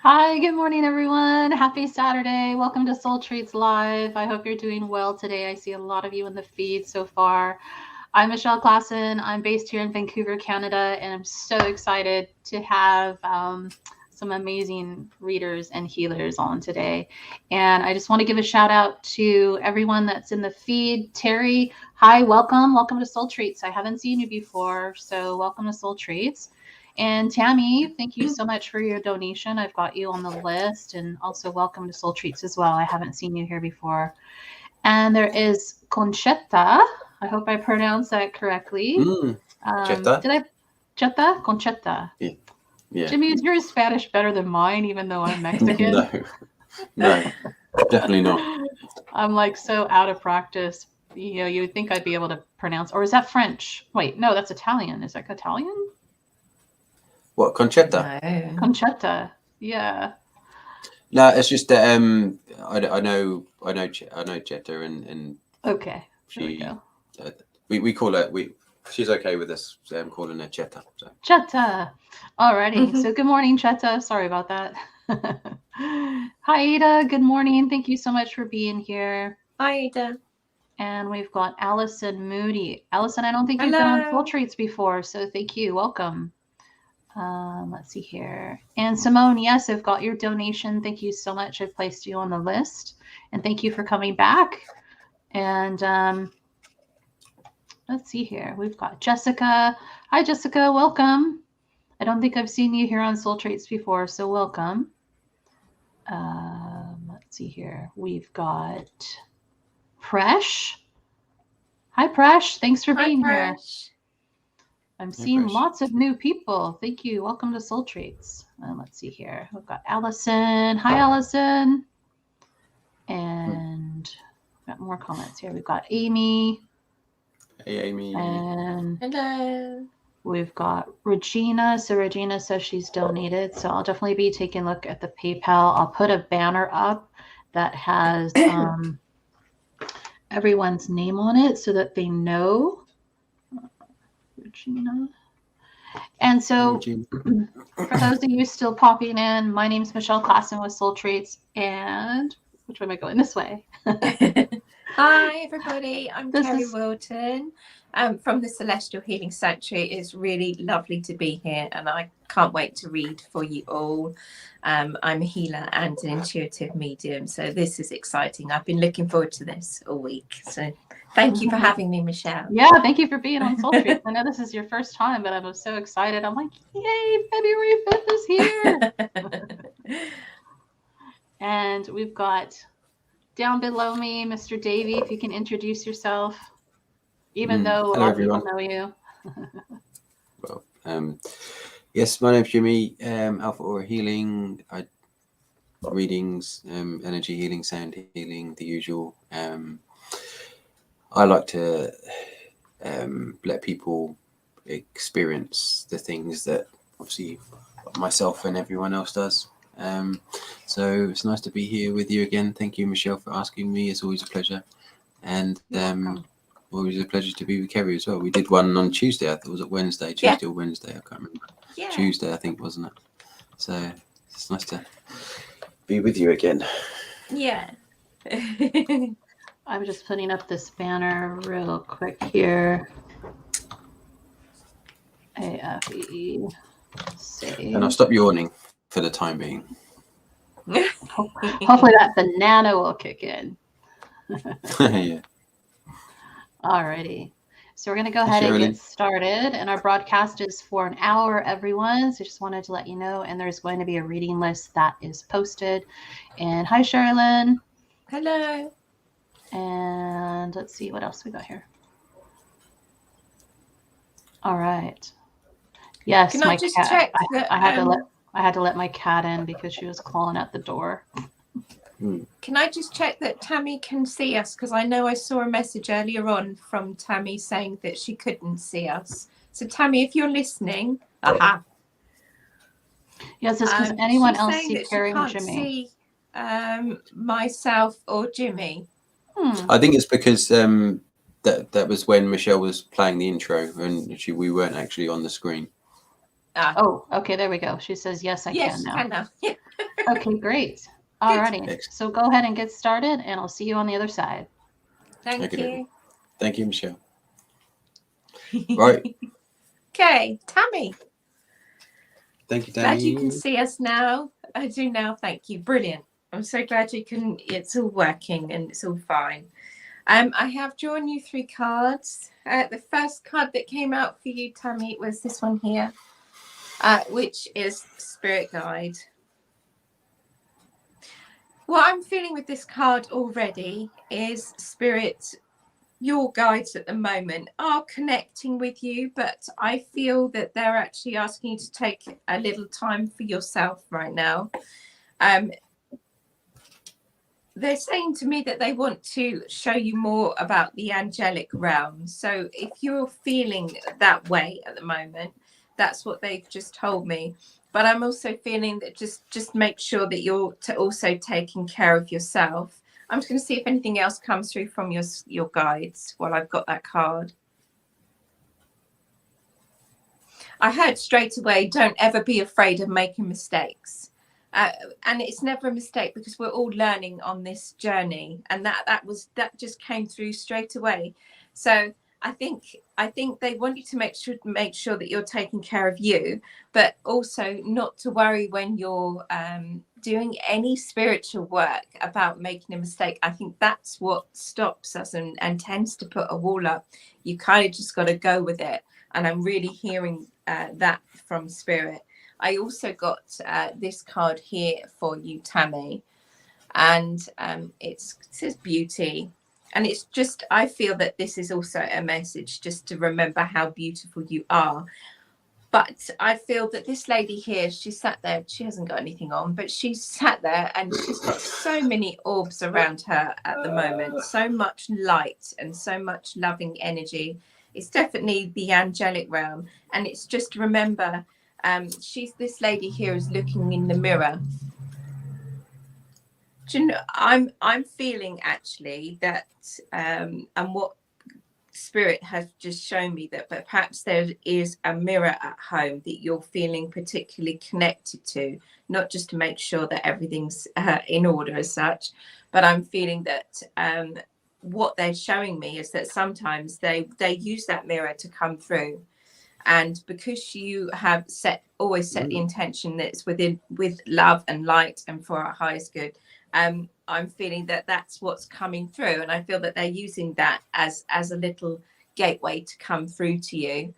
Hi, good morning, everyone. Happy Saturday. Welcome to Soul Treats Live. I hope you're doing well today. I see a lot of you in the feed so far. I'm Michelle Klassen. I'm based here in Vancouver, Canada, and I'm so excited to have some amazing readers and healers on today. And I just want to give a shout out to everyone that's in the feed. Terry, hi, welcome. Welcome to Soul Treats. I haven't seen you before, so welcome to Soul Treats. And Tammy, thank you so much for your donation. I've got you on the list, and also welcome to Soul Treats as well. I haven't seen you here before. And there is Conchetta. I hope I pronounced that correctly. Jetta? Did I? Chetta? Conchetta. Yeah. Jimmy, is your Spanish better than mine, even though I'm Mexican? No, definitely not. I'm like so out of practice. You know, you would think I'd be able to pronounce, or is that French? Wait, no, that's Italian. Is that Italian? What, Conchetta? No. Conchetta. Yeah. No, it's just that I know Jetta, and Okay. she we call her she's okay with us calling her Jetta. So. Chetta. Alrighty. So good morning, Chetta. Sorry about that. Hi, Ada. Good morning. Thank you so much for being here. Hi, Ada. And we've got Allison Moody. Allison, I don't think you've been on Soul Treats before, so thank you. Welcome. Let's see here. And Simone, yes, I've got your donation. Thank you so much. I've placed you on the list. And thank you for coming back. And let's see here. We've got Jessica. Hi, Jessica. Welcome. I don't think I've seen you here on Soul Traits before, so welcome. Let's see here. We've got Presh. Hi, Presh. Thanks for being here. I'm seeing lots of new people. Thank you. Welcome to Soul Treats. Let's see here. We've got Allison. Hi, Allison. And we've got more comments here. We've got Amy. Hey, Amy. And hello. We've got Regina. So Regina says she's donated. So I'll definitely be taking a look at the PayPal. I'll put a banner up that has everyone's name on it so that they know. Regina. And so for those of you still popping in, my name is Michelle Klassen with Soul Treats. And which way am I going? This way. Hi, everybody. I'm Kerry Wilton from the Celestial Healing Sanctuary. It's really lovely to be here, and I can't wait to read for you all. I'm a healer and an intuitive medium, so this is exciting. I've been looking forward to this all week. So thank you for having me, Michelle. Yeah, thank you for being on Soul Treats. I know this is your first time, but I was so excited. I'm like, yay, February 5th is here. And we've got down below me, Mr. Davey, if you can introduce yourself, even though a lot of people know you. Well, yes, my name's Jimmie, Alpha Aura Healing, readings, energy healing, sound healing, the usual. I like to let people experience the things that obviously myself and everyone else does. So it's nice to be here with you again. Thank you, Michelle, for asking me. It's always a pleasure. And always a pleasure to be with Kerry as well. We did one on Tuesday. I thought it was Wednesday, Tuesday or Wednesday. I can't remember. Yeah. Tuesday, I think, wasn't it? So it's nice to be with you again. Yeah. I'm just putting up this banner real quick here. AFE. Save. And I'll stop yawning for the time being. Hopefully that banana will kick in. Yeah. Alrighty. So we're going to go ahead and get started. And our broadcast is for an hour, everyone. So just wanted to let you know. And there's going to be a reading list that is posted. And hi, Sherilyn. Hello. And let's see what else we got here. All right. Yes, Can I just cat. check that, I had to let my cat in because she was clawing at the door. Can I just check that Tammy can see us? Because I know I saw a message earlier on from Tammy saying that she couldn't see us. So Tammy, if you're listening, Yes, it's because anyone else see Kerry and Jimmie? See myself or Jimmie. I think it's because that was when Michelle was playing the intro and we weren't actually on the screen. Oh, okay, there we go. She says, yes, I Yes, can now. can now. Yeah. Okay, great. Alrighty. So go ahead and get started, and I'll see you on the other side. Thank you. Thank you, Michelle. Right. Okay, Tammy. Thank you, Tammy. Glad you can see us now. I do now. Thank you. Brilliant. I'm so glad you can. It's all working and it's all fine. I have drawn you 3 cards. The first card that came out for you, Tammy, was this one here, which is Spirit Guide. What I'm feeling with this card already is Spirit, your guides at the moment are connecting with you, but I feel that they're actually asking you to take a little time for yourself right now. They're saying to me that they want to show you more about the angelic realm. So if you're feeling that way at the moment, that's what they've just told me. But I'm also feeling that just make sure that you're also taking care of yourself. I'm just going to see if anything else comes through from your guides while I've got that card. I heard straight away, don't ever be afraid of making mistakes. And it's never a mistake because we're all learning on this journey, and that just came through straight away. So I think they want you to make sure that you're taking care of you, but also not to worry when you're doing any spiritual work about making a mistake. I think that's what stops us and tends to put a wall up. You kind of just got to go with it, and I'm really hearing that from Spirit. I also got this card here for you, Tammy, and it says beauty. And it's just, I feel that this is also a message just to remember how beautiful you are. But I feel that this lady here, she sat there, she hasn't got anything on, but she's sat there and she's got so many orbs around her at the moment, so much light and so much loving energy. It's definitely the angelic realm. And it's just remember, this lady here is looking in the mirror. Do you know, I'm feeling actually that and what Spirit has just shown me that perhaps there is a mirror at home that you're feeling particularly connected to, not just to make sure that everything's in order as such, but I'm feeling that what they're showing me is that sometimes they use that mirror to come through. And because you have always set the intention that it's with love and light and for our highest good, I'm feeling that that's what's coming through. And I feel that they're using that as a little gateway to come through to you.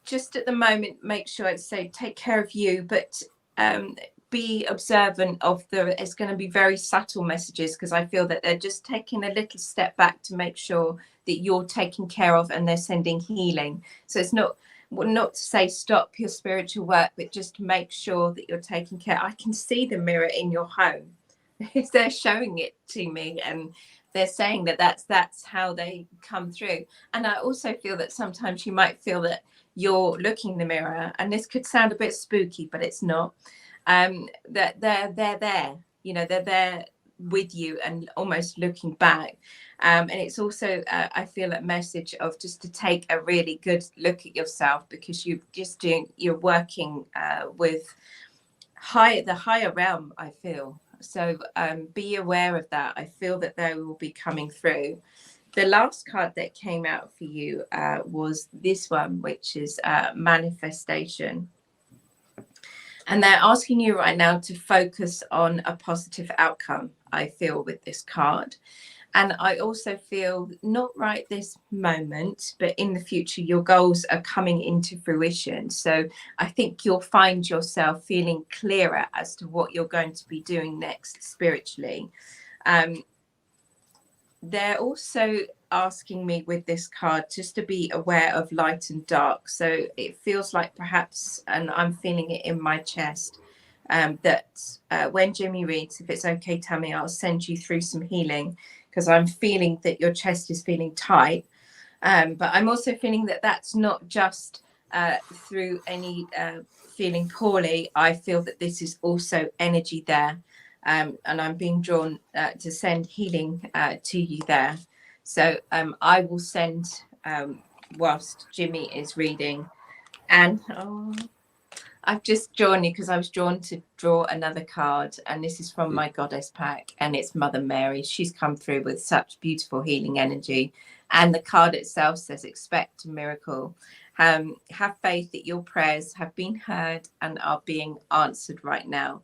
Just at the moment, make sure it's take care of you, but be observant of it's going to be very subtle messages, because I feel that they're just taking a little step back to make sure that you're taken care of, and they're sending healing. So it's not to say stop your spiritual work, but just make sure that you're taking care. I can see the mirror in your home. They're showing it to me, and they're saying that that's how they come through. And I also feel that sometimes you might feel that you're looking in the mirror, and this could sound a bit spooky, but it's not. That they're there, they're there with you and almost looking back. And it's also I feel a message of just to take a really good look at yourself, because you're working with the higher realm, I feel. So be aware of that. I feel that they will be coming through. The last card that came out for you was this one, which is manifestation. And they're asking you right now to focus on a positive outcome, I feel, with this card. And I also feel, not right this moment, but in the future, your goals are coming into fruition. So I think you'll find yourself feeling clearer as to what you're going to be doing next spiritually. They're also asking me with this card just to be aware of light and dark. So it feels like perhaps, and I'm feeling it in my chest, that when Jimmie reads, if it's okay, Tammy, I'll send you through some healing, because I'm feeling that your chest is feeling tight. But I'm also feeling that that's not just through any feeling poorly. I feel that this is also energy there. And I'm being drawn to send healing to you there. So I will send, whilst Jimmie is reading, And I've just drawn you because I was drawn to draw another card, and this is from my goddess pack, and it's Mother Mary. She's come through with such beautiful healing energy, and the card itself says expect a miracle. Have faith that your prayers have been heard and are being answered right now.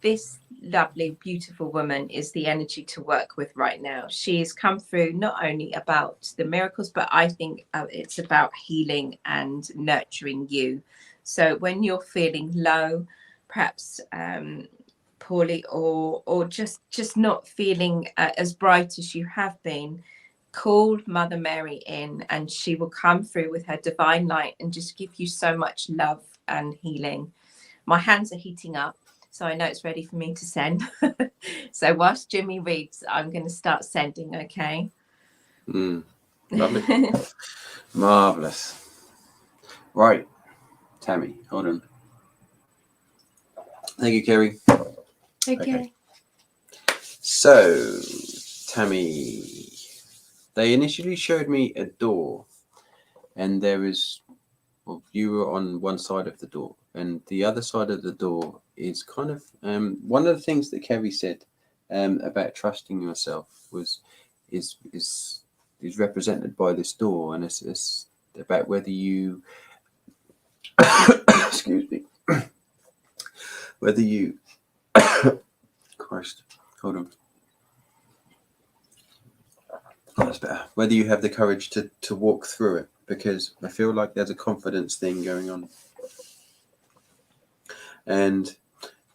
This lovely, beautiful woman is the energy to work with right now. She has come through not only about the miracles, but I think it's about healing and nurturing you. So when you're feeling low, perhaps poorly, or just not feeling as bright as you have been, call Mother Mary in, and she will come through with her divine light and just give you so much love and healing. My hands are heating up, so I know it's ready for me to send. So whilst Jimmie reads, I'm going to start sending, okay? Lovely. Marvellous. Right. Tammy, hold on. Thank you, Kerry. Okay. So, Tammy, they initially showed me a door, and there was, well, you were on one side of the door, and the other side of the door is kind of one of the things that Kerry said about trusting yourself is represented by this door, and it's about whether you excuse me, whether you Christ, hold on. Oh, that's better. Whether you have the courage to walk through it, because I feel like there's a confidence thing going on, and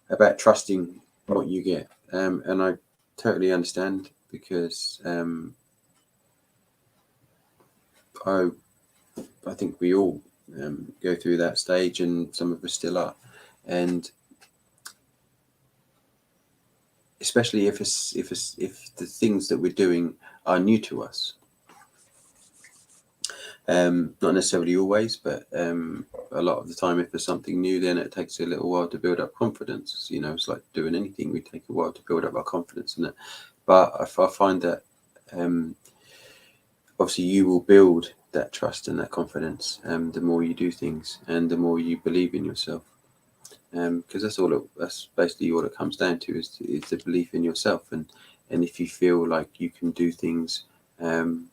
about trusting what you get. And I totally understand, because I think we all go through that stage, and some of us still are, and especially if the things that we're doing are new to us. Not necessarily always, but a lot of the time, if there's something new, then it takes a little while to build up confidence. You know, it's like doing anything; we take a while to build up our confidence in it. But I find that obviously you will build that trust and that confidence the more you do things, and the more you believe in yourself. Because that's basically all it comes down to, is the belief in yourself, and if you feel like you can do things, and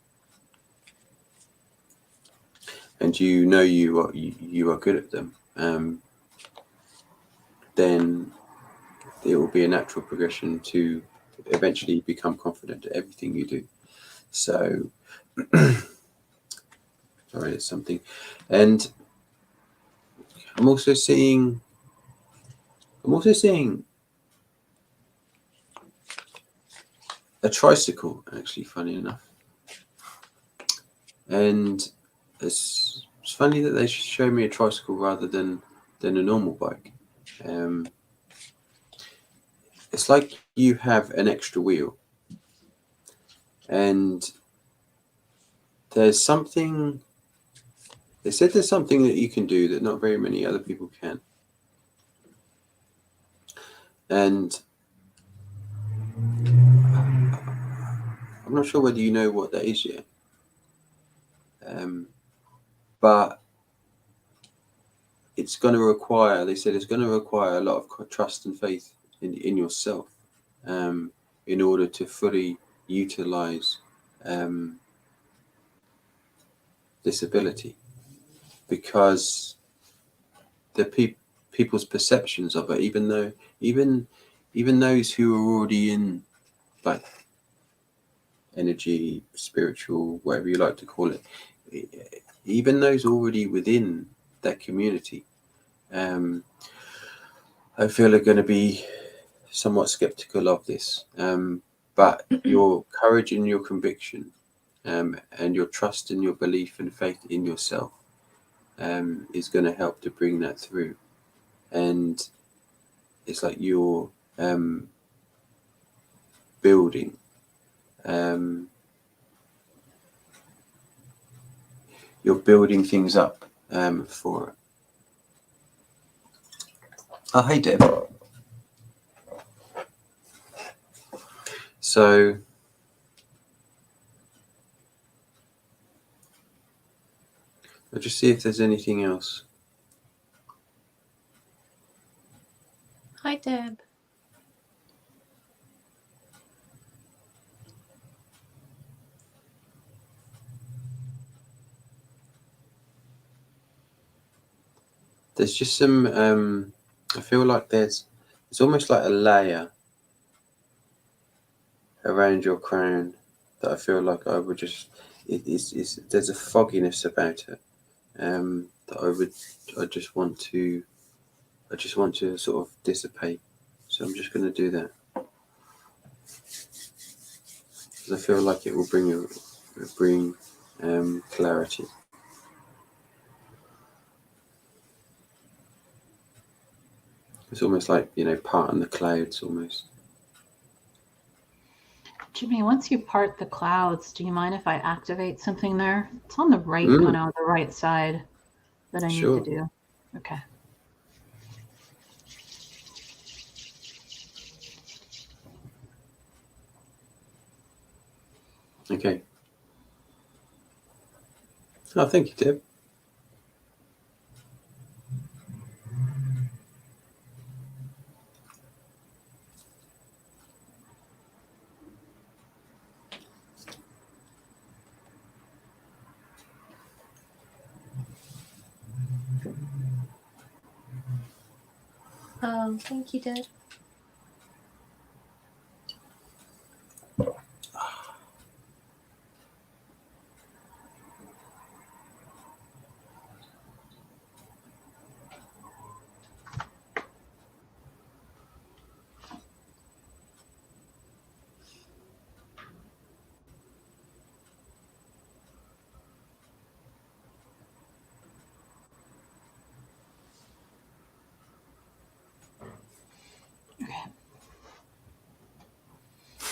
you know you are good at them, then it will be a natural progression to eventually become confident at everything you do. So sorry, it's something, and I'm also seeing a tricycle, actually, funny enough. And it's funny that they show me a tricycle rather than a normal bike. It's like you have an extra wheel, and there's something, they said there's something that you can do that not very many other people can. And I'm not sure whether you know what that is yet. But it's going to require, they said it's going to require a lot of trust and faith in yourself, in order to fully utilize this ability, because the people's perceptions of it, even those who are already in, like, energy, spiritual, whatever you like to call it, even those already within that community, I feel are going to be somewhat skeptical of this. But your courage and your conviction, and your trust and your belief and faith in yourself, is going to help to bring that through. And it's like you're building, things up for it. Oh, hey, Deb. So I'll just see if there's anything else. Hi, Deb. There's just some, I feel like it's almost like a layer around your crown that I feel like I would just, there's a fogginess about it that I just want to sort of dissipate. So I'm just going to do that. Because I feel like it will bring clarity. It's almost like, parting the clouds almost. Jimmie, once you part the clouds, do you mind if I activate something there? It's on the right, kind of the right side that I need to do. Okay. Okay. Oh, thank you, Deb. Oh, thank you, Deb.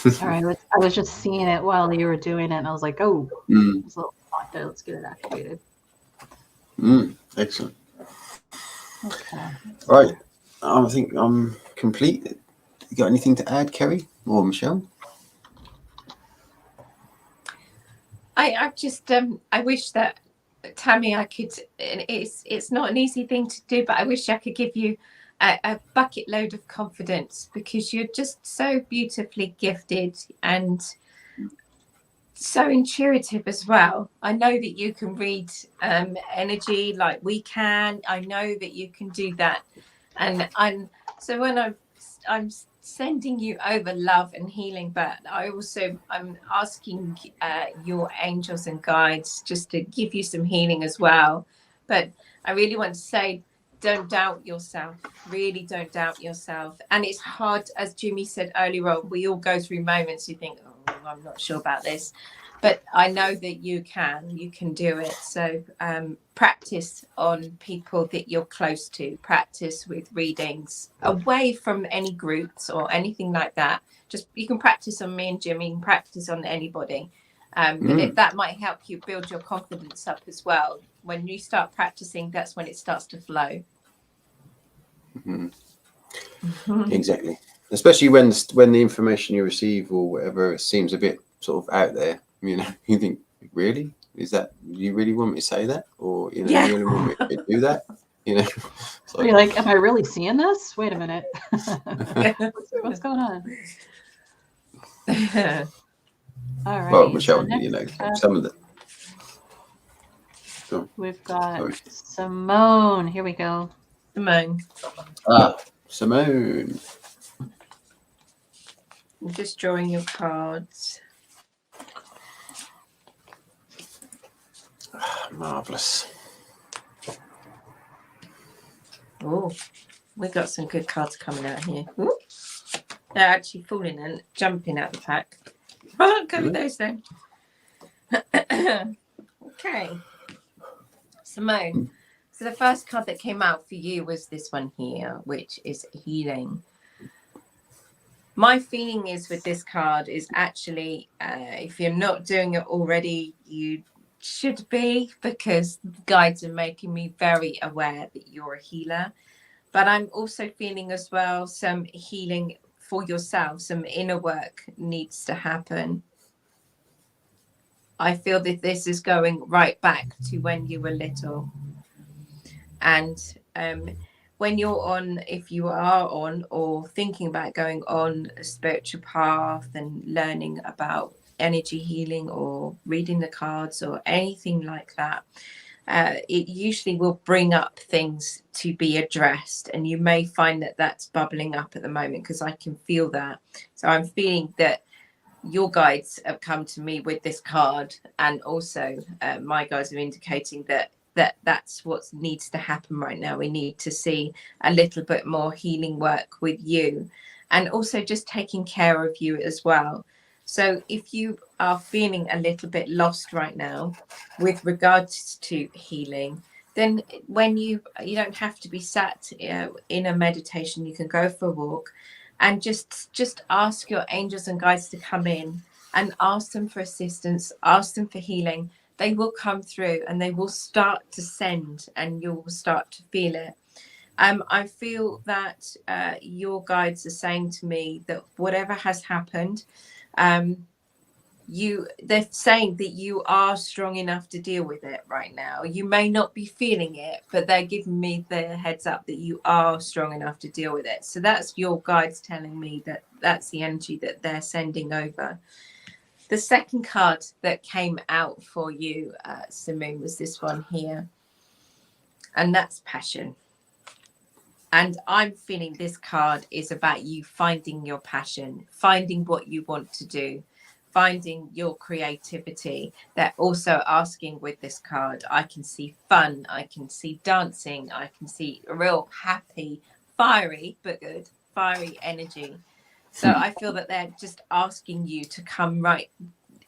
Sorry, I was just seeing it while you were doing it, and I was like, oh, there's a little spot there. Let's get it activated. Excellent. Okay. Right. I think I'm complete. You got anything to add, Kerry or Michelle? I just I wish that, Tammy, I could. It's not an easy thing to do, but I wish I could give you a bucket load of confidence, because you're just so beautifully gifted and so intuitive as well. I know that you can read energy like we can. I know that you can do that, and so when I'm sending you over love and healing, but I'm asking your angels and guides just to give you some healing as well. But I really want to say, don't doubt yourself. Really don't doubt yourself. And it's hard, as Jimmie said earlier on, we all go through moments you think, oh, I'm not sure about this. But I know that you can do it. So practice on people that you're close to. Practice with readings away from any groups or anything like that. Just, you can practice on me and Jimmie, you can practice on anybody. But if that might help you build your confidence up as well. When you start practicing, that's when it starts to flow. Exactly. Especially when the information you receive or whatever seems a bit sort of out there, you think, really? Is that, you really want me to say that? Or, you really want me to do that? You're like, am I really seeing this? Wait a minute. What's going on? All right. Well, Michelle, so next, some of the. We've got Simone. Here we go. Simone. Simone. I'm just drawing your cards. Marvelous. Oh, we got some good cards coming out here. Ooh. They're actually falling and jumping out the pack. Oh, go with those then. Okay. Simone. So the first card that came out for you was this one here, which is healing. My feeling is with this card is actually, if you're not doing it already, you should be, because the guides are making me very aware that you're a healer. But I'm also feeling as well some healing for yourself. Some inner work needs to happen. I feel that this is going right back to when you were little. And when you're on, if you are on or thinking about going on a spiritual path and learning about energy healing or reading the cards or anything like that, it usually will bring up things to be addressed. And you may find that that's bubbling up at the moment, because I can feel that. So I'm feeling that your guides have come to me with this card, and also my guides are indicating that's what needs to happen right now. We need to see a little bit more healing work with you, and also just taking care of you as well. So if you are feeling a little bit lost right now with regards to healing, then when you don't have to be sat in a meditation, you can go for a walk and just ask your angels and guides to come in and ask them for assistance, ask them for healing. They will come through and they will start to send, and you'll start to feel it. I feel that your guides are saying to me that whatever has happened, they're saying that you are strong enough to deal with it right now. You may not be feeling it, but they're giving me the heads up that you are strong enough to deal with it. So that's your guides telling me that that's the energy that they're sending over. The second card that came out for you, Simone, was this one here, and that's passion. And I'm feeling this card is about you finding your passion, finding what you want to do, finding your creativity. They're also asking with this card, I can see fun, I can see dancing, I can see a real happy, fiery, but good, fiery energy. So I feel that they're just asking you to come right,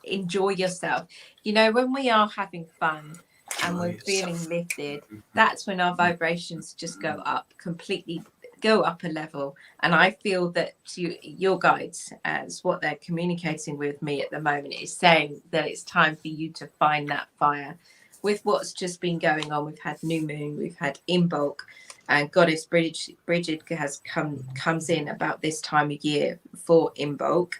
enjoy yourself. You know, when we are having fun and we're feeling lifted, that's when our vibrations just go up completely, go up a level. And I feel that your guides, as what they're communicating with me at the moment, is saying that it's time for you to find that fire. With what's just been going on, we've had new moon, we've had Imbolc, and Goddess Bridget comes in about this time of year for Imbolc.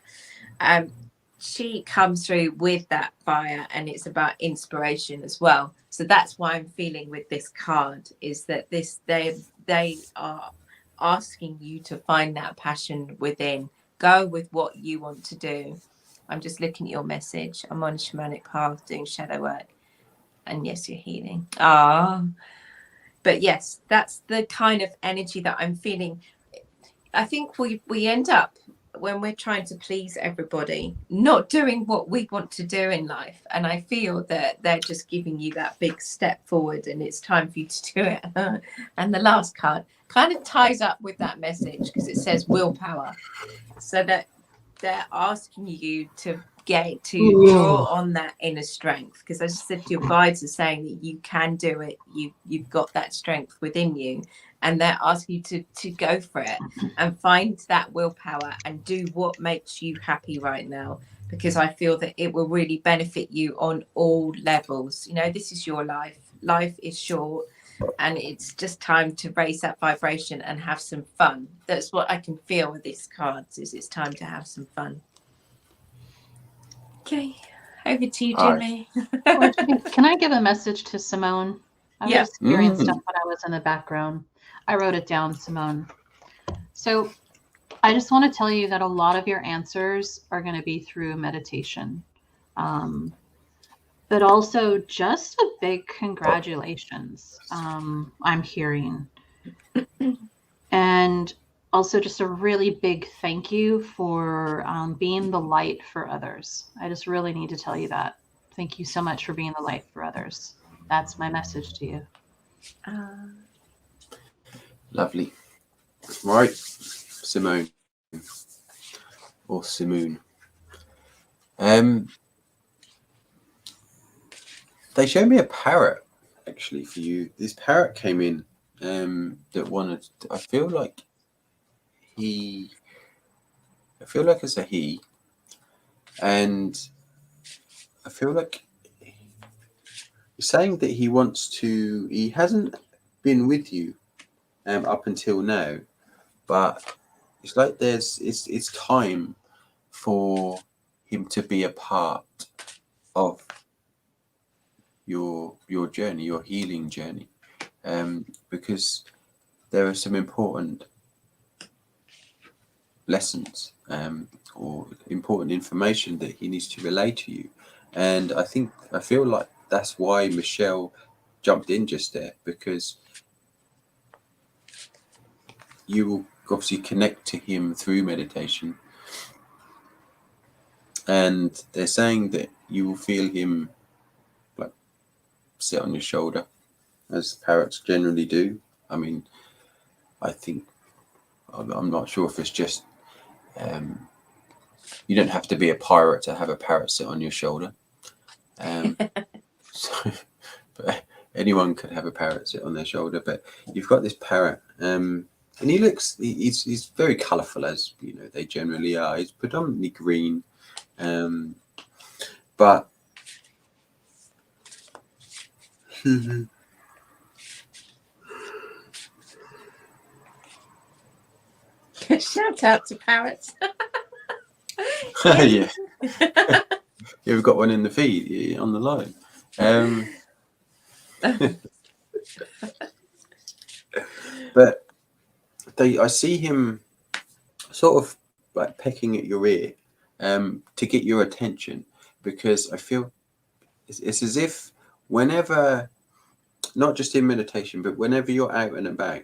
She comes through with that fire, and it's about inspiration as well. So that's why I'm feeling with this card is that they are asking you to find that passion within. Go with what you want to do. I'm just looking at your message. I'm on a shamanic path doing shadow work, and yes, you're healing. But yes, that's the kind of energy that I'm feeling. I think we end up, when we're trying to please everybody, not doing what we want to do in life. And I feel that they're just giving you that big step forward, and it's time for you to do it. And the last card kind of ties up with that message, because it says willpower. So that they're asking you to get to draw on that inner strength, because as I said, your guides are saying that you can do it. You've got that strength within you, and they're asking you to go for it and find that willpower and do what makes you happy right now, because I feel that it will really benefit you on all levels. You know, this is your life. Life is short, and it's just time to raise that vibration and have some fun. That's what I can feel with these cards, is it's time to have some fun. Okay, over to you, Jimmie. Can I give a message to Simone? I was hearing stuff when I was in the background. I wrote it down, Simone. So I just want to tell you that a lot of your answers are going to be through meditation. But also just a big congratulations, I'm hearing. And also just a really big thank you for being the light for others. I just really need to tell you that. Thank you so much for being the light for others. That's my message to you. Lovely. Right, Simone. Or Simoon. They showed me a parrot, actually, for you. This parrot came in that wanted... I feel like it's a he. And I feel like he's saying that he wants to... He hasn't been with you up until now, but it's like it's time for him to be a part of your journey, your healing journey, because there are some important lessons or important information that he needs to relay to you. And I feel like that's why Michelle jumped in just there, because you will obviously connect to him through meditation. And they're saying that you will feel him like sit on your shoulder, as parrots generally do. I mean, I think, I'm not sure if it's just, you don't have to be a pirate to have a parrot sit on your shoulder. So, but anyone could have a parrot sit on their shoulder. But you've got this parrot, and he's very colourful, as you know they generally are. He's predominantly green, but Shout out to parrots. yeah. You've got one in the feed on the line. But I see him sort of like pecking at your ear to get your attention, because I feel it's as if whenever, not just in meditation, but whenever you're out and about,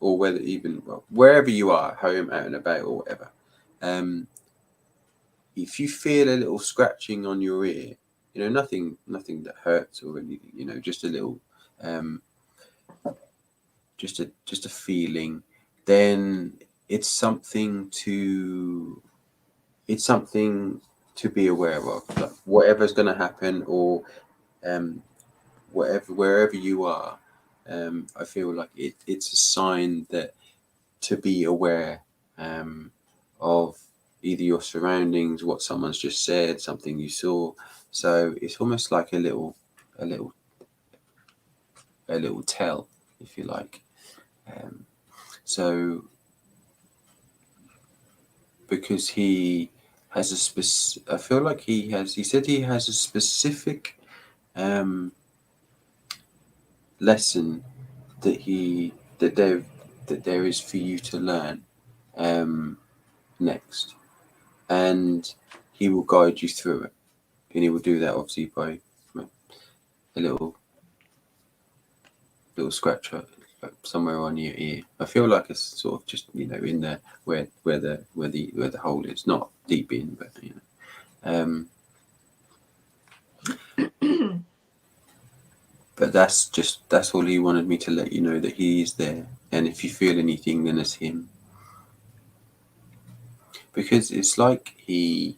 or whether even wherever you are, home, out and about, or whatever, if you feel a little scratching on your ear, nothing that hurts or anything, just a little, just a feeling, then it's something to be aware of, like whatever's going to happen, or wherever you are. I feel like it's a sign that to be aware of either your surroundings, what someone's just said, something you saw. So it's almost like a little tell, if you like. So because he has I feel like he said he has a specific lesson that there is for you to learn next, and he will guide you through it, and he will do that obviously by a little scratch somewhere on your ear. I feel like it's sort of just in there where the hole is, not deep in, but but that's all he wanted me to let you know, that he is there, and if you feel anything, then it's him, because it's like they're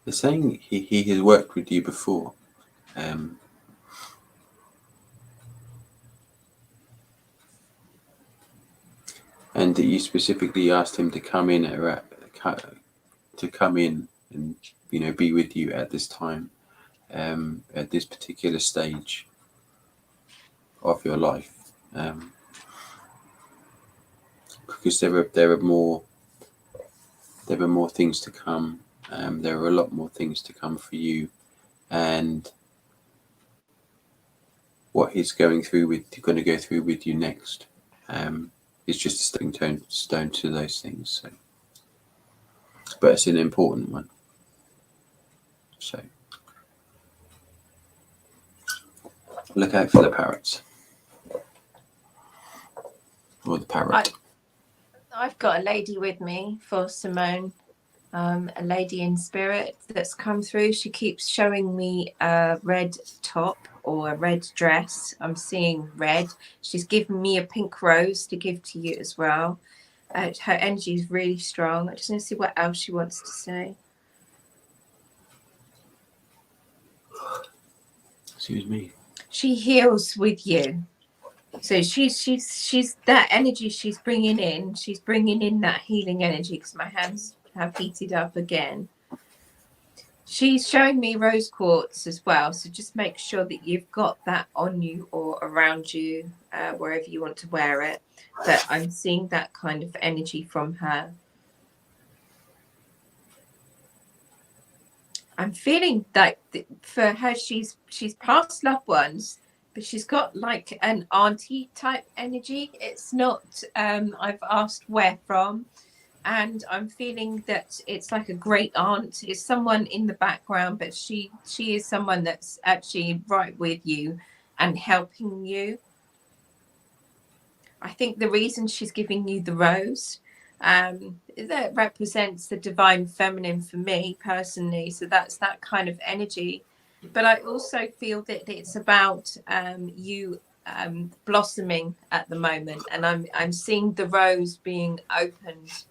saying he has worked with you before, and that you specifically asked him to come in and be with you at this time, at this particular stage of your life, because there are more things to come. There are a lot more things to come for you, and what he's going to go through with you next, is just a stepping stone to those things. So, but it's an important one. So look out for the parrots, or the parrot. I've got a lady with me for Simone, a lady in spirit that's come through. She keeps showing me a red top or a red dress. I'm seeing red. She's given me a pink rose to give to you as well. Her energy is really strong. I just want to see what else she wants to say. Excuse me. She heals with you. So she's that energy she's bringing in. She's bringing in that healing energy, because my hands have heated up again. She's showing me rose quartz as well. So just make sure that you've got that on you or around you, wherever you want to wear it. But I'm seeing that kind of energy from her. I'm feeling that for her, she's past loved ones, but she's got like an auntie type energy. It's not, I've asked where from, and I'm feeling that it's like a great aunt is someone in the background, but she is someone that's actually right with you and helping you. I think the reason she's giving you the rose, that represents the divine feminine for me personally. So that's that kind of energy. But I also feel that it's about you blossoming at the moment, and I'm seeing the rose being opened.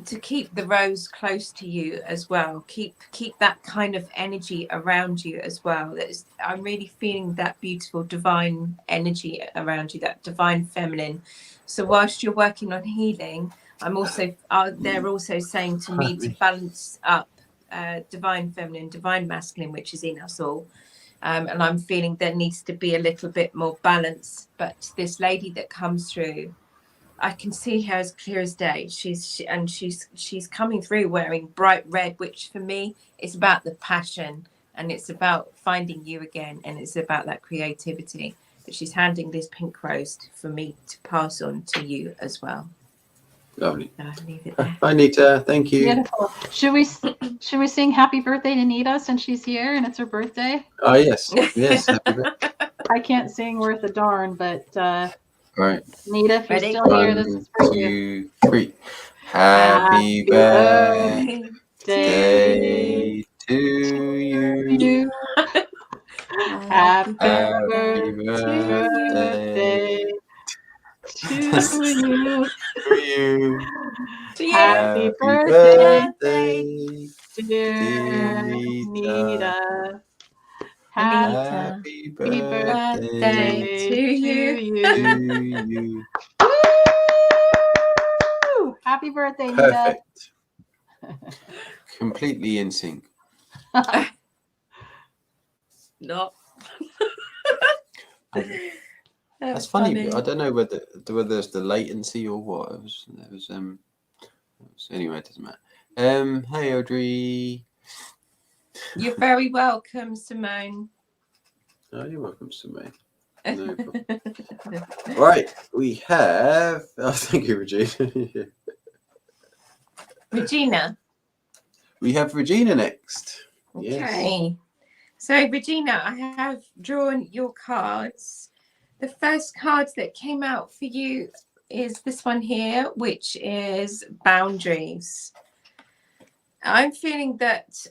To keep the rose close to you as well, keep that kind of energy around you as well. I'm really feeling that beautiful divine energy around you, that divine feminine. So whilst you're working on healing, I'm also they're also saying to me to balance up divine feminine, divine masculine, which is in us all. And I'm feeling there needs to be a little bit more balance. But this lady that comes through, I can see her as clear as day. She's coming through wearing bright red, which for me is about the passion, and it's about finding you again, and it's about that creativity. But she's handing this pink rose for me to pass on to you as well. Lovely. I'll leave it there. Hi, Nita. Thank you. Beautiful. Should we sing happy birthday to Nita since she's here and it's her birthday? Oh, yes. Yes. Happy birthday. I can't sing worth a darn, but Right. Nita, if you're Ready? still here, this is for you. 1, 2, 3. Happy birthday to you. Happy birthday birthday to you. Happy birthday, dear Nita. Happy birthday to you. Woo! Happy birthday, Nita. Perfect. Completely in sync. No. That's funny. I don't know whether it's the latency or what. It was anyway, it doesn't matter. Hey, Audrey. You're very welcome, Simone. Oh, you're welcome, Simone. No problem. Right, we have. Oh, thank you, Regina. Regina. We have Regina next. Okay. Yes. So, Regina, I have drawn your cards. The first card that came out for you is this one here, which is boundaries. I'm feeling that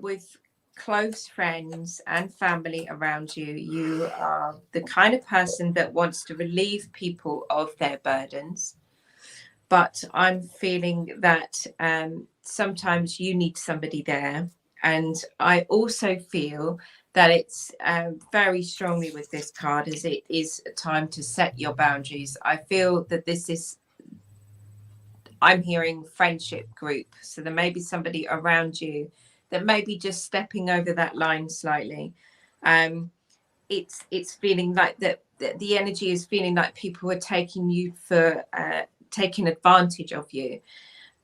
with close friends and family around you, you are the kind of person that wants to relieve people of their burdens. But I'm feeling that sometimes you need somebody there. And I also feel that it's very strongly with this card as it is a time to set your boundaries. I feel that this is, I'm hearing friendship group. So there may be somebody around you that may be just stepping over that line slightly. It's feeling like that the energy is feeling like people are taking you for taking advantage of you.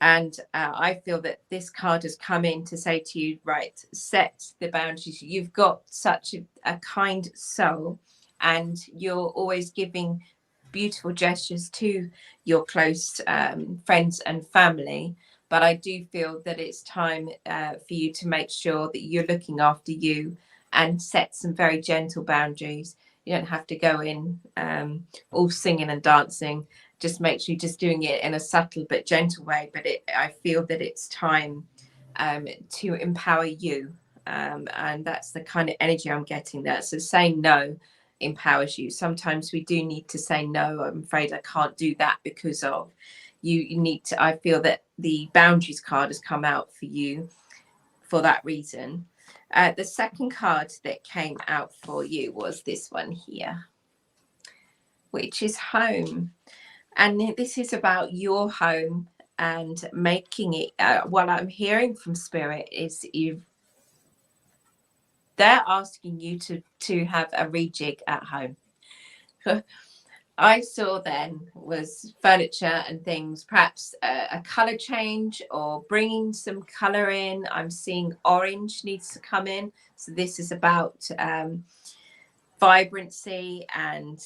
And I feel that this card has come in to say to you, right, set the boundaries. You've got such a kind soul, and you're always giving beautiful gestures to your close friends and family. But I do feel that it's time for you to make sure that you're looking after you and set some very gentle boundaries. You don't have to go in all singing and dancing. Just make sure you're just doing it in a subtle but gentle way. But I feel that it's time to empower you. And that's the kind of energy I'm getting there. So saying no empowers you. Sometimes we do need to say no. I'm afraid I can't do that because of you need to. I feel that the boundaries card has come out for you for that reason. The second card that came out for you was this one here, which is home. And this is about your home and making it. What I'm hearing from Spirit is they're asking you to have a rejig at home. I saw then was furniture and things, perhaps a color change or bringing some color in. I'm seeing orange needs to come in. So this is about vibrancy and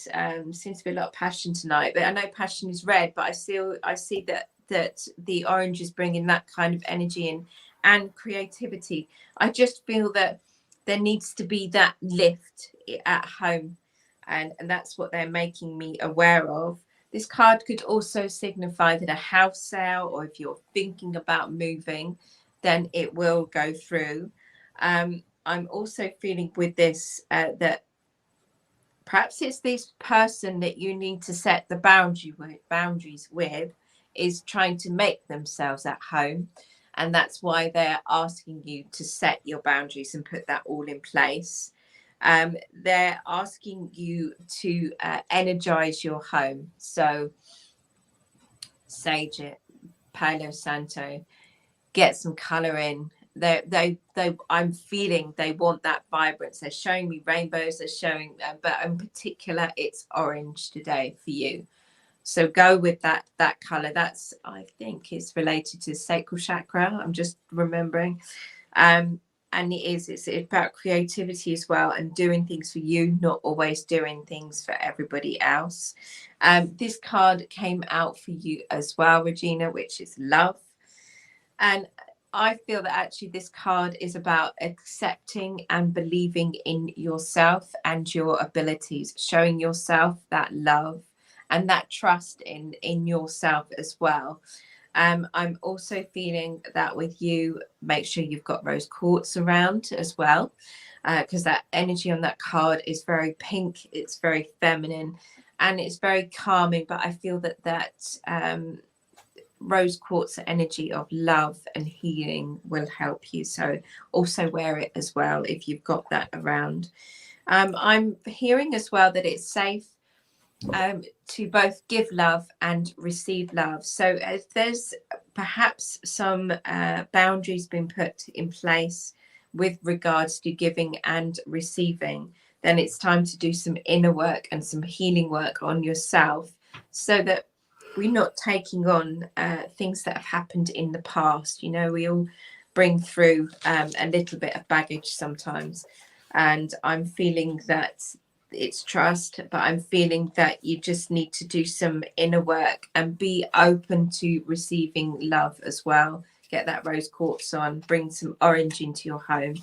seems to be a lot of passion tonight. But I know passion is red, but I see that the orange is bringing that kind of energy in and creativity. I just feel that there needs to be that lift at home. And that's what they're making me aware of. This card could also signify that a house sale, or if you're thinking about moving, then it will go through. I'm also feeling with this that perhaps it's this person that you need to set the boundaries with is trying to make themselves at home. And that's why they're asking you to set your boundaries and put that all in place. They're asking you to energize your home. So sage it, Palo Santo, get some color in. I'm feeling they want that vibrance. They're showing me rainbows. They're showing, but in particular, it's orange today for you. So go with that color. That's, I think, is related to sacral chakra. I'm just remembering. And it's about creativity as well, and doing things for you, not always doing things for everybody else. This card came out for you as well, Regina, which is love. And I feel that actually this card is about accepting and believing in yourself and your abilities, showing yourself that love and that trust in yourself as well. I'm also feeling that with you, make sure you've got rose quartz around as well, because that energy on that card is very pink, it's very feminine, and it's very calming. But I feel that rose quartz energy of love and healing will help you. So also wear it as well if you've got that around. I'm hearing as well that it's safe to both give love and receive love. So if there's perhaps some boundaries been put in place with regards to giving and receiving, then it's time to do some inner work and some healing work on yourself, so that we're not taking on things that have happened in the past. You know, we all bring through a little bit of baggage sometimes. And I'm feeling that it's trust, but I'm feeling that you just need to do some inner work and be open to receiving love as well. Get that rose quartz on, bring some orange into your home.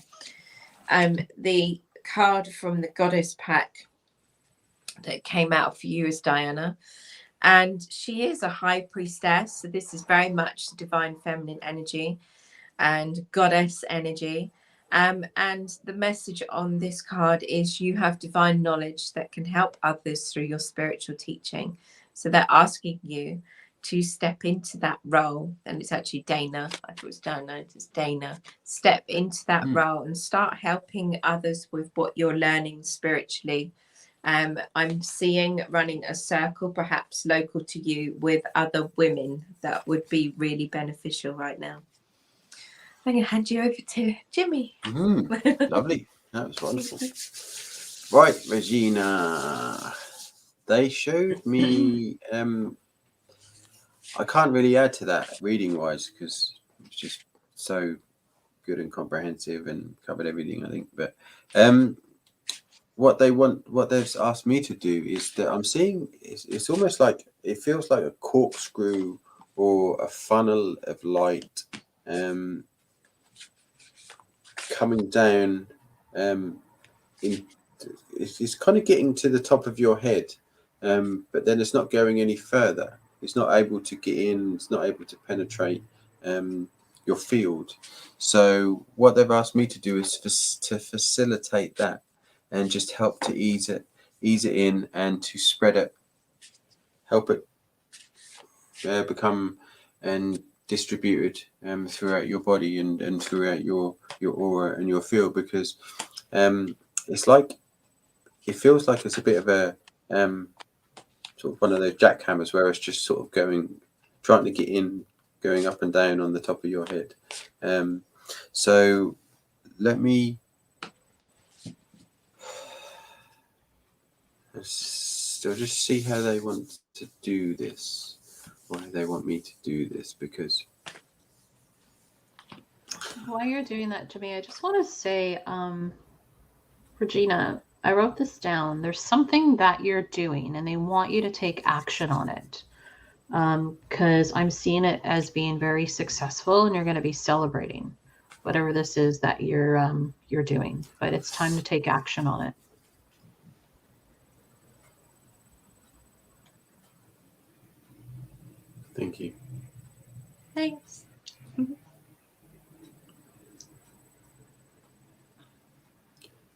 The card from the goddess pack that came out for you is Diana, and she is a high priestess. So this is very much divine feminine energy and goddess energy. And the message on this card is you have divine knowledge that can help others through your spiritual teaching. So they're asking you to step into that role. And it's actually Dana. I thought it was Dana. It's Dana. Step into that role and start helping others with what you're learning spiritually. I'm seeing running a circle, perhaps local to you, with other women that would be really beneficial right now. I'm going to hand you over to Jimmie. Lovely. That was wonderful. Right, Regina. They showed me... I can't really add to that reading-wise because it's just so good and comprehensive and covered everything, I think. But what they've asked me to do is that I'm seeing... It's almost like... It feels like a corkscrew or a funnel of light coming down, it's kind of getting to the top of your head, but then it's not going any further. It's not able to get in. It's not able to penetrate your field. So what they've asked me to do is to facilitate that and just help to ease it in and to spread it, help it become and distributed throughout your body and throughout your aura and your field, because it's like, it feels like it's a bit of a sort of one of those jackhammers where it's just sort of trying to get in, going up and down on the top of your head. So let me So just see how they want to do this, or how they want me to do this, because While you're doing that, Jimmie, I just want to say, Regina, I wrote this down. There's something that you're doing, and they want you to take action on it. Because I'm seeing it as being very successful, and you're going to be celebrating whatever this is that you're doing. But it's time to take action on it. thank you. Thanks.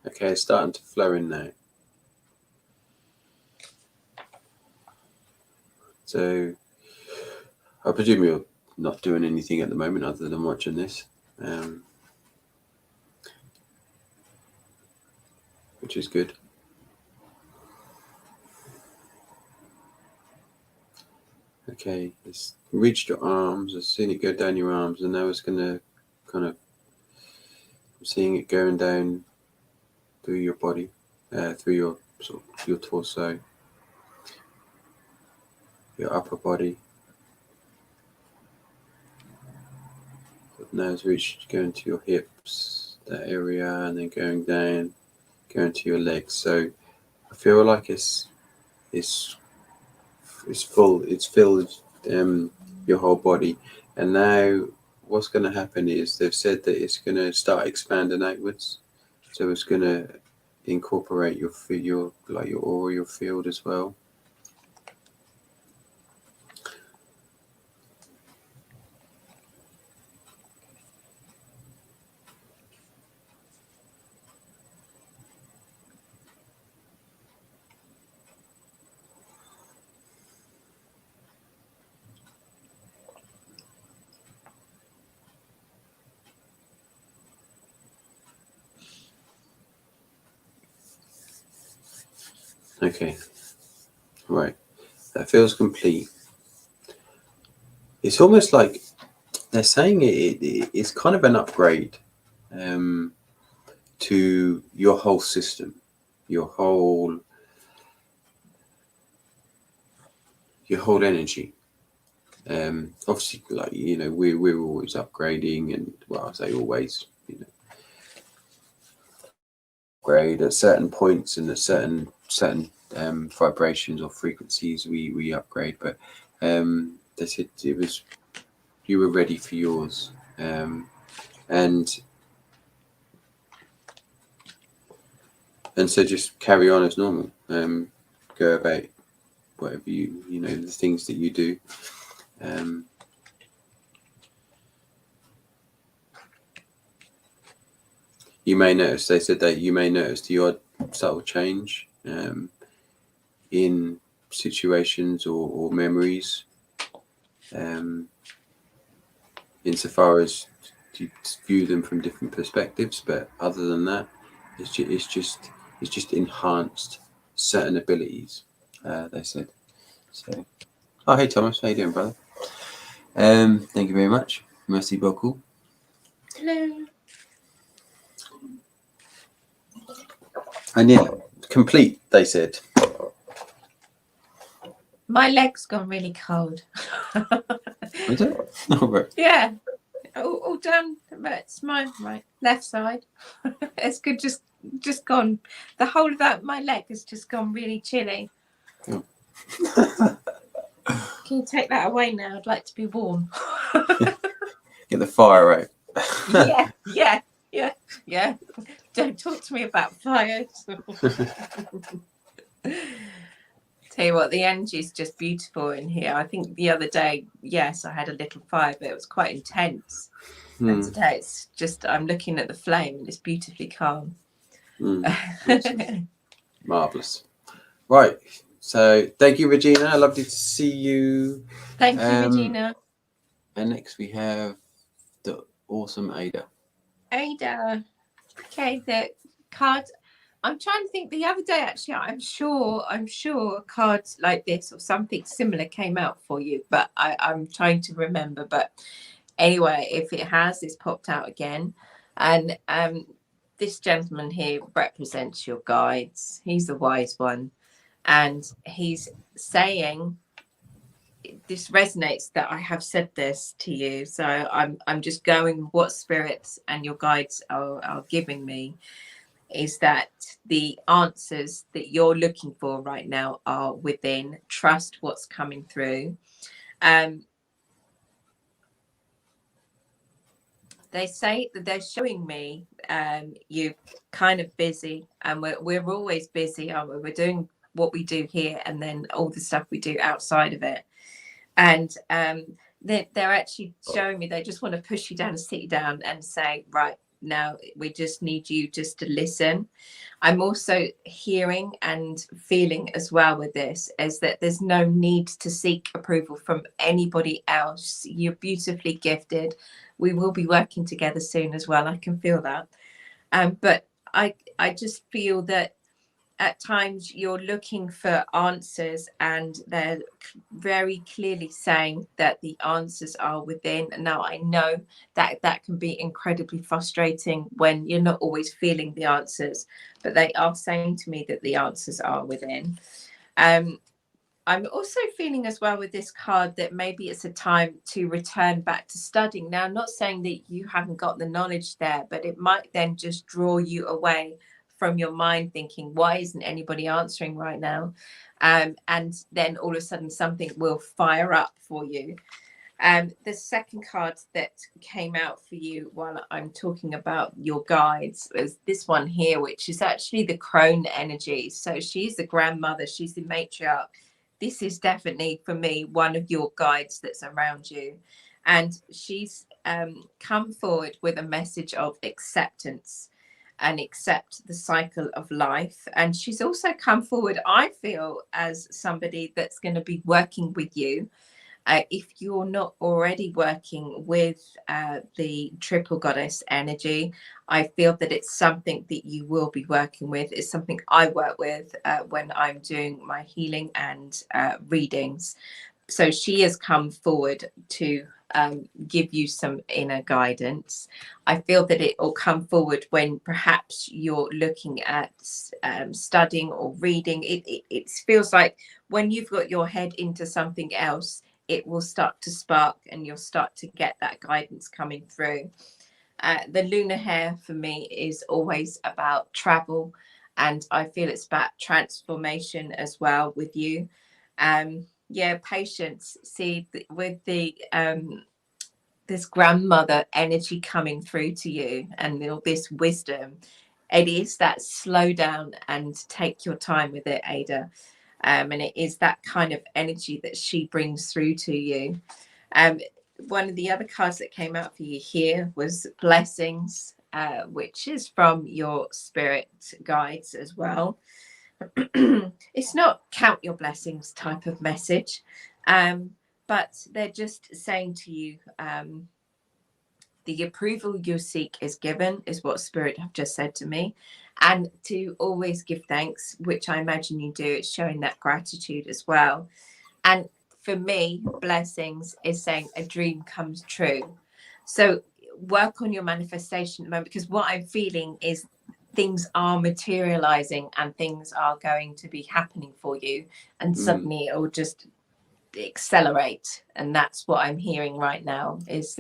Okay, it's starting to flow in now. So I presume you're not doing anything at the moment other than watching this, which is good. Okay, it's reached your arms. I've seen it go down your arms, and now it's going to kind of, I'm seeing it going down through your body, through your your torso, your upper body. But now it's reached going to your hips, that area, and then going down, going to your legs. So I feel like it's full. It's filled your whole body. And now what's going to happen is they've said that it's going to start expanding outwards. So it's going to incorporate your aura, your field as well. Okay, right, that feels complete. It's almost like they're saying it's kind of an upgrade to your whole system, your whole energy. Obviously, like, you know, we're always upgrading, and well, I say always, you know, upgrade at certain points and at certain vibrations or frequencies we upgrade. But they said you were ready for yours, and so just carry on as normal. Go about whatever you know, the things that you do. You may notice, they said that you may notice the odd subtle change in situations or memories, insofar as you view them from different perspectives. But other than that, it's just enhanced certain abilities, they said. So, oh, hey Thomas, how you doing, brother? Thank you very much. Merci beaucoup. Hello. And yeah, complete, they said. My leg's gone really cold. Is it? Oh, right. Yeah. All done. It's my left side. It's good. Just gone. The whole of my leg has just gone really chilly. Oh. Can you take that away now? I'd like to be warm. Get the fire out. Yeah. Don't talk to me about fires. Tell you what, the energy is just beautiful in here. I think the other day, yes, I had a little fire, but it was quite intense. And today it's just, I'm looking at the flame and it's beautifully calm. Marvelous. Right. So thank you, Regina. Lovely to see you. Thank you, Regina. And next we have the awesome Ada. Ada. Okay, the card. I'm trying to think. The other day, actually, I'm sure cards like this or something similar came out for you, but I'm trying to remember. But anyway, if it has, it's popped out again. And this gentleman here represents your guides. He's the wise one. And he's saying, this resonates that I have said this to you. So I'm just going with what spirits and your guides are giving me, is that the answers that you're looking for right now are within. Trust what's coming through. They say that they're showing me you kind of busy, and we're always busy, aren't we? We're doing what we do here and then all the stuff we do outside of it. And they're actually showing me they just want to push you down and sit you down and say, right, now we just need you just to listen. I'm also hearing and feeling as well with this is that there's no need to seek approval from anybody else. You're beautifully gifted. We will be working together soon as well. I can feel that. But I just feel that at times you're looking for answers, and they're very clearly saying that the answers are within. Now, I know that that can be incredibly frustrating when you're not always feeling the answers, but they are saying to me that the answers are within. I'm also feeling as well with this card that maybe it's a time to return back to studying. Now, I'm not saying that you haven't got the knowledge there, but it might then just draw you away from your mind thinking, why isn't anybody answering right now? And then all of a sudden something will fire up for you. The second card that came out for you while I'm talking about your guides is this one here, which is actually the crone energy. So she's the grandmother, she's the matriarch. This is definitely for me one of your guides that's around you. And she's come forward with a message of acceptance and accept the cycle of life. And she's also come forward, I feel, as somebody that's going to be working with you. If you're not already working with the triple goddess energy, I feel that it's something that you will be working with. It's something I work with when I'm doing my healing and readings. So she has come forward to give you some inner guidance. I feel that it will come forward when perhaps you're looking at studying or reading. It feels like when you've got your head into something else, it will start to spark and you'll start to get that guidance coming through. The lunar hair for me is always about travel, and I feel it's about transformation as well with you. Yeah, patience. See, with the this grandmother energy coming through to you and all this wisdom, it is that slow down and take your time with it, Ada. And it is that kind of energy that she brings through to you. One of the other cards that came out for you here was blessings, which is from your spirit guides as well. It's not count your blessings type of message, but they're just saying to you, the approval you seek is given, is what spirit have just said to me. And to always give thanks, which I imagine you do. It's showing that gratitude as well. And for me, blessings is saying a dream comes true. So work on your manifestation at the moment, because what I'm feeling is things are materializing and things are going to be happening for you. And suddenly it will just accelerate. And that's what I'm hearing right now is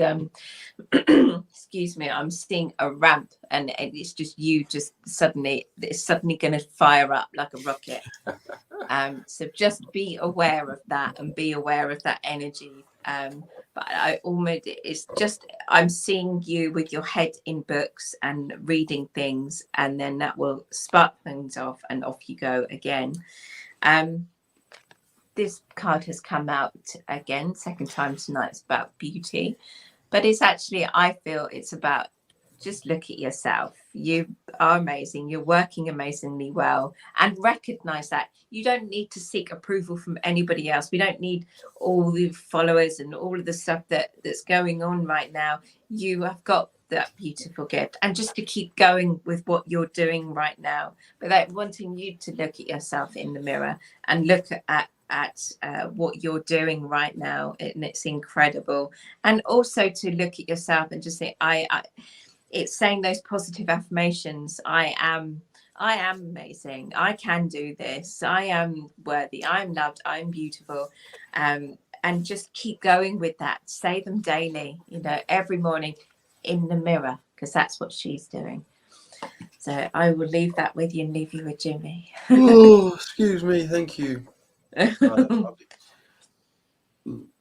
excuse me, I'm seeing a ramp, and it's just you just suddenly, it's suddenly going to fire up like a rocket. So just be aware of that and be aware of that energy. But I almost, it's just, I'm seeing you with your head in books and reading things, and then that will spark things off and off you go again. This card has come out again, second time tonight. It's about beauty, but it's actually, I feel it's about just look at yourself. You are amazing. You're working amazingly well, and recognize that you don't need to seek approval from anybody else. We don't need all the followers and all of the stuff that's going on right now. You have got that beautiful gift, and just to keep going with what you're doing right now, without wanting you to look at yourself in the mirror and look at what you're doing right now, and it's incredible. And also to look at yourself and just say, I it's saying those positive affirmations. I am I am amazing. I can do this. I am worthy. I'm loved. I'm beautiful. And just keep going with that. Say them daily, every morning in the mirror, because that's what she's doing. So I will leave that with you and leave you with Jimmie. Oh, excuse me. Thank you.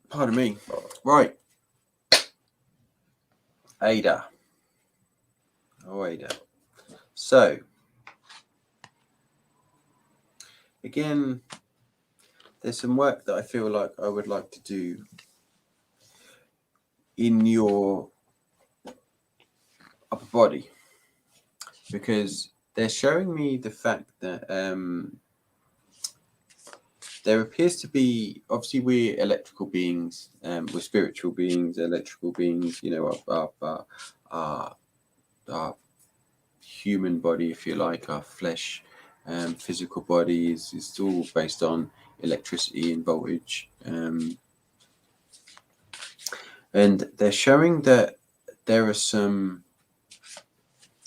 Pardon me. Right. Ada. Oh, Ada. So, again, there's some work that I feel like I would like to do in your upper body, because they're showing me the fact that there appears to be, obviously we're electrical beings, we're spiritual beings, electrical beings, our human body, if you like, our flesh, physical body is all based on electricity and voltage. And they're showing that there are some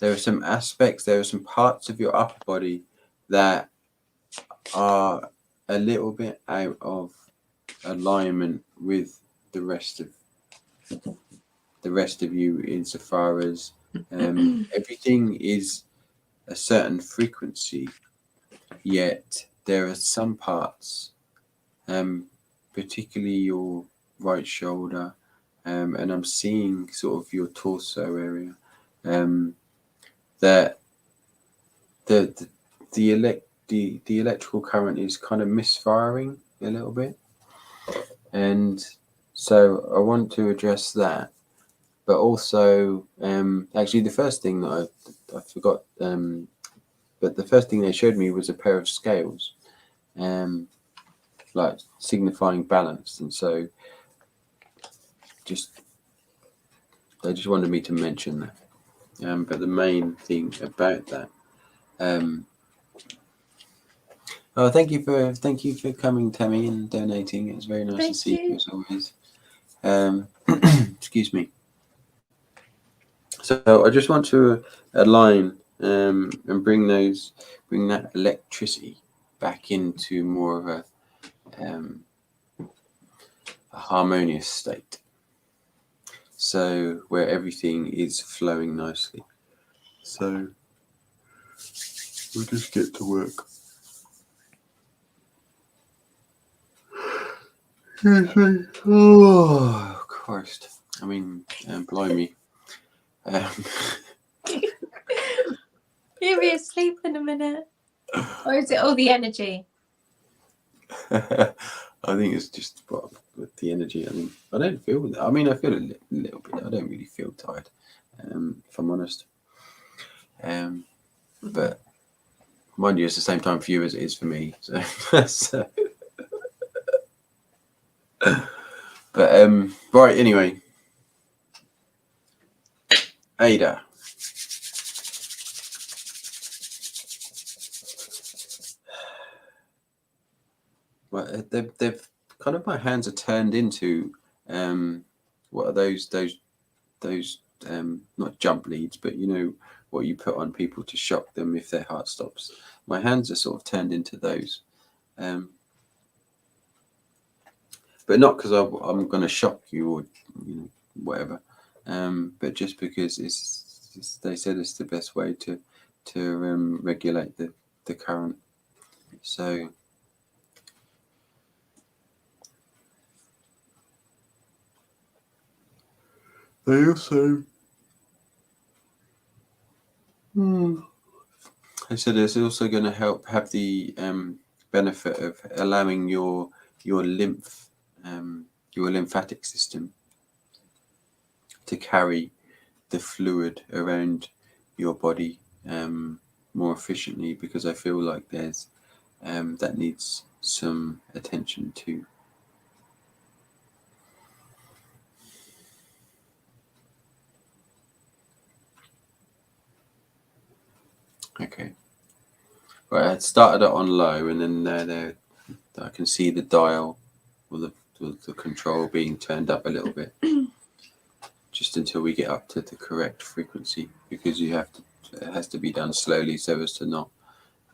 aspects, there are some parts of your upper body that are a little bit out of alignment with the rest of you, insofar as everything is a certain frequency, yet there are some parts, particularly your right shoulder, and I'm seeing sort of your torso area, that the electrical current is kind of misfiring a little bit, and so I want to address that. But also, actually, the first thing that I forgot, but the first thing they showed me was a pair of scales, like signifying balance, and so they just wanted me to mention that. But the main thing about that. Oh, thank you for coming, Tammy, and donating. It was very nice to see you as always. Excuse me. So I just want to align and bring that electricity back into more of a harmonious state. So where everything is flowing nicely. So we'll just get to work. Oh, Christ. I mean, blimey. You'll be asleep in a minute. Or is it all the energy? I think it's just with the energy. I don't feel that. I mean, I feel a little bit. I don't really feel tired, if I'm honest. But mind you, it's the same time for you as it is for me. So, but right. Anyway, Ada. Well, they've kind of, my hands are turned into what are those not jump leads, but what you put on people to shock them if their heart stops. My hands are sort of turned into those, but not because I'm going to shock you or whatever, but just because they said it's the best way to regulate the current. So they also I said it's also going to help have the benefit of allowing your lymphatic system to carry the fluid around your body more efficiently, because I feel like there's that needs some attention too. Okay. Right, I started it on low, and then there I can see the dial or the control being turned up a little bit, just until we get up to the correct frequency, because it has to be done slowly so as to not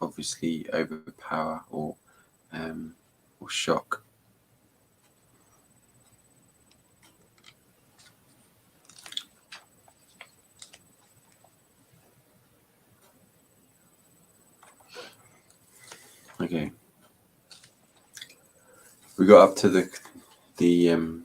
obviously overpower or shock. Okay, we got up to the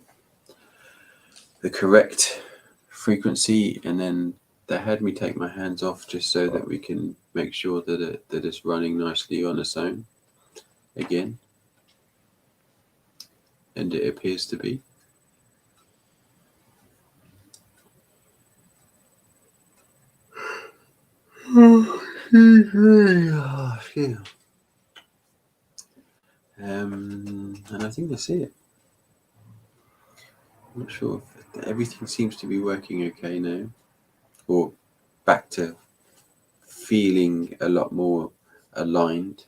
correct frequency, and then they had me take my hands off just so that we can make sure that it's running nicely on its own again, and it appears to be. And I think that's it. I'm not sure if everything seems to be working okay now, or back to feeling a lot more aligned.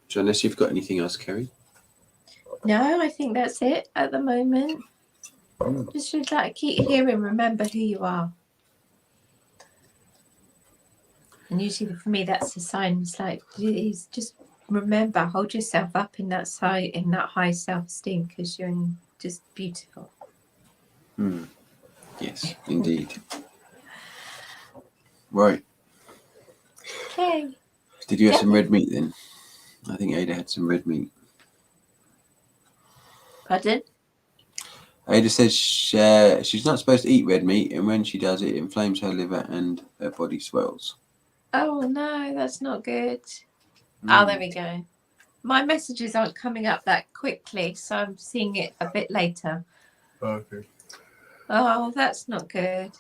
So unless you've got anything else, Kerry? No, I think that's it at the moment. Just should like keep hearing, remember who you are. And usually for me, that's a sign. It's like, please just remember, hold yourself up in that high self-esteem, because you're just beautiful. Yes, indeed. Right. Okay. Did you have some red meat then? I think Ada had some red meat. Pardon? Ada says she's not supposed to eat red meat, and when she does, it inflames her liver and her body swells. Oh no, that's not good. Oh, there we go. My messages aren't coming up that quickly, so I'm seeing it a bit later. Okay. Oh, that's not good.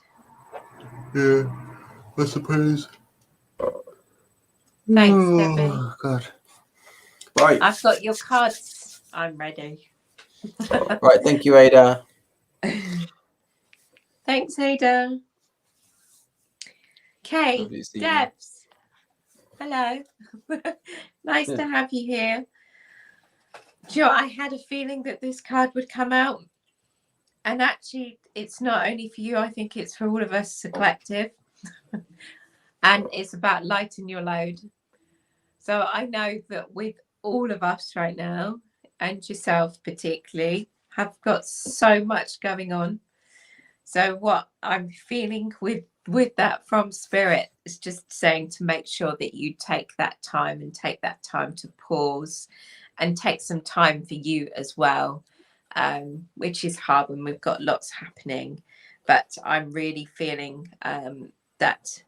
Yeah, I suppose. Thanks, Debbie. Oh, God. Right. I've got your cards. I'm ready. Right, thank you, Ada. Thanks, Ada. Okay, Debs. Hello. Nice to have you here. Joe, I had a feeling that this card would come out. And actually, it's not only for you. I think it's for all of us as a collective. And it's about lighten your load. So I know that with all of us right now, and yourself particularly, have got so much going on. So what I'm feeling with that from Spirit is just saying to make sure that you take that time to pause and take some time for you as well, which is hard when we've got lots happening. But I'm really feeling that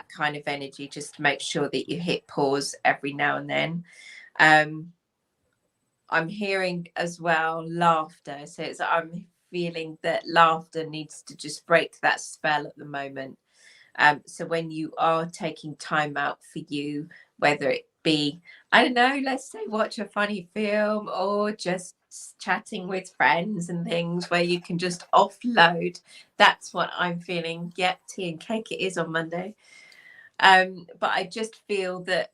kind of energy, just to make sure that you hit pause every now and then. I'm hearing as well laughter. So I'm feeling that laughter needs to just break that spell at the moment. So when you are taking time out for you, whether it be, I don't know, let's say watch a funny film or just chatting with friends and things where you can just offload. That's what I'm feeling. Yeah, tea and cake it is on Monday. But I just feel that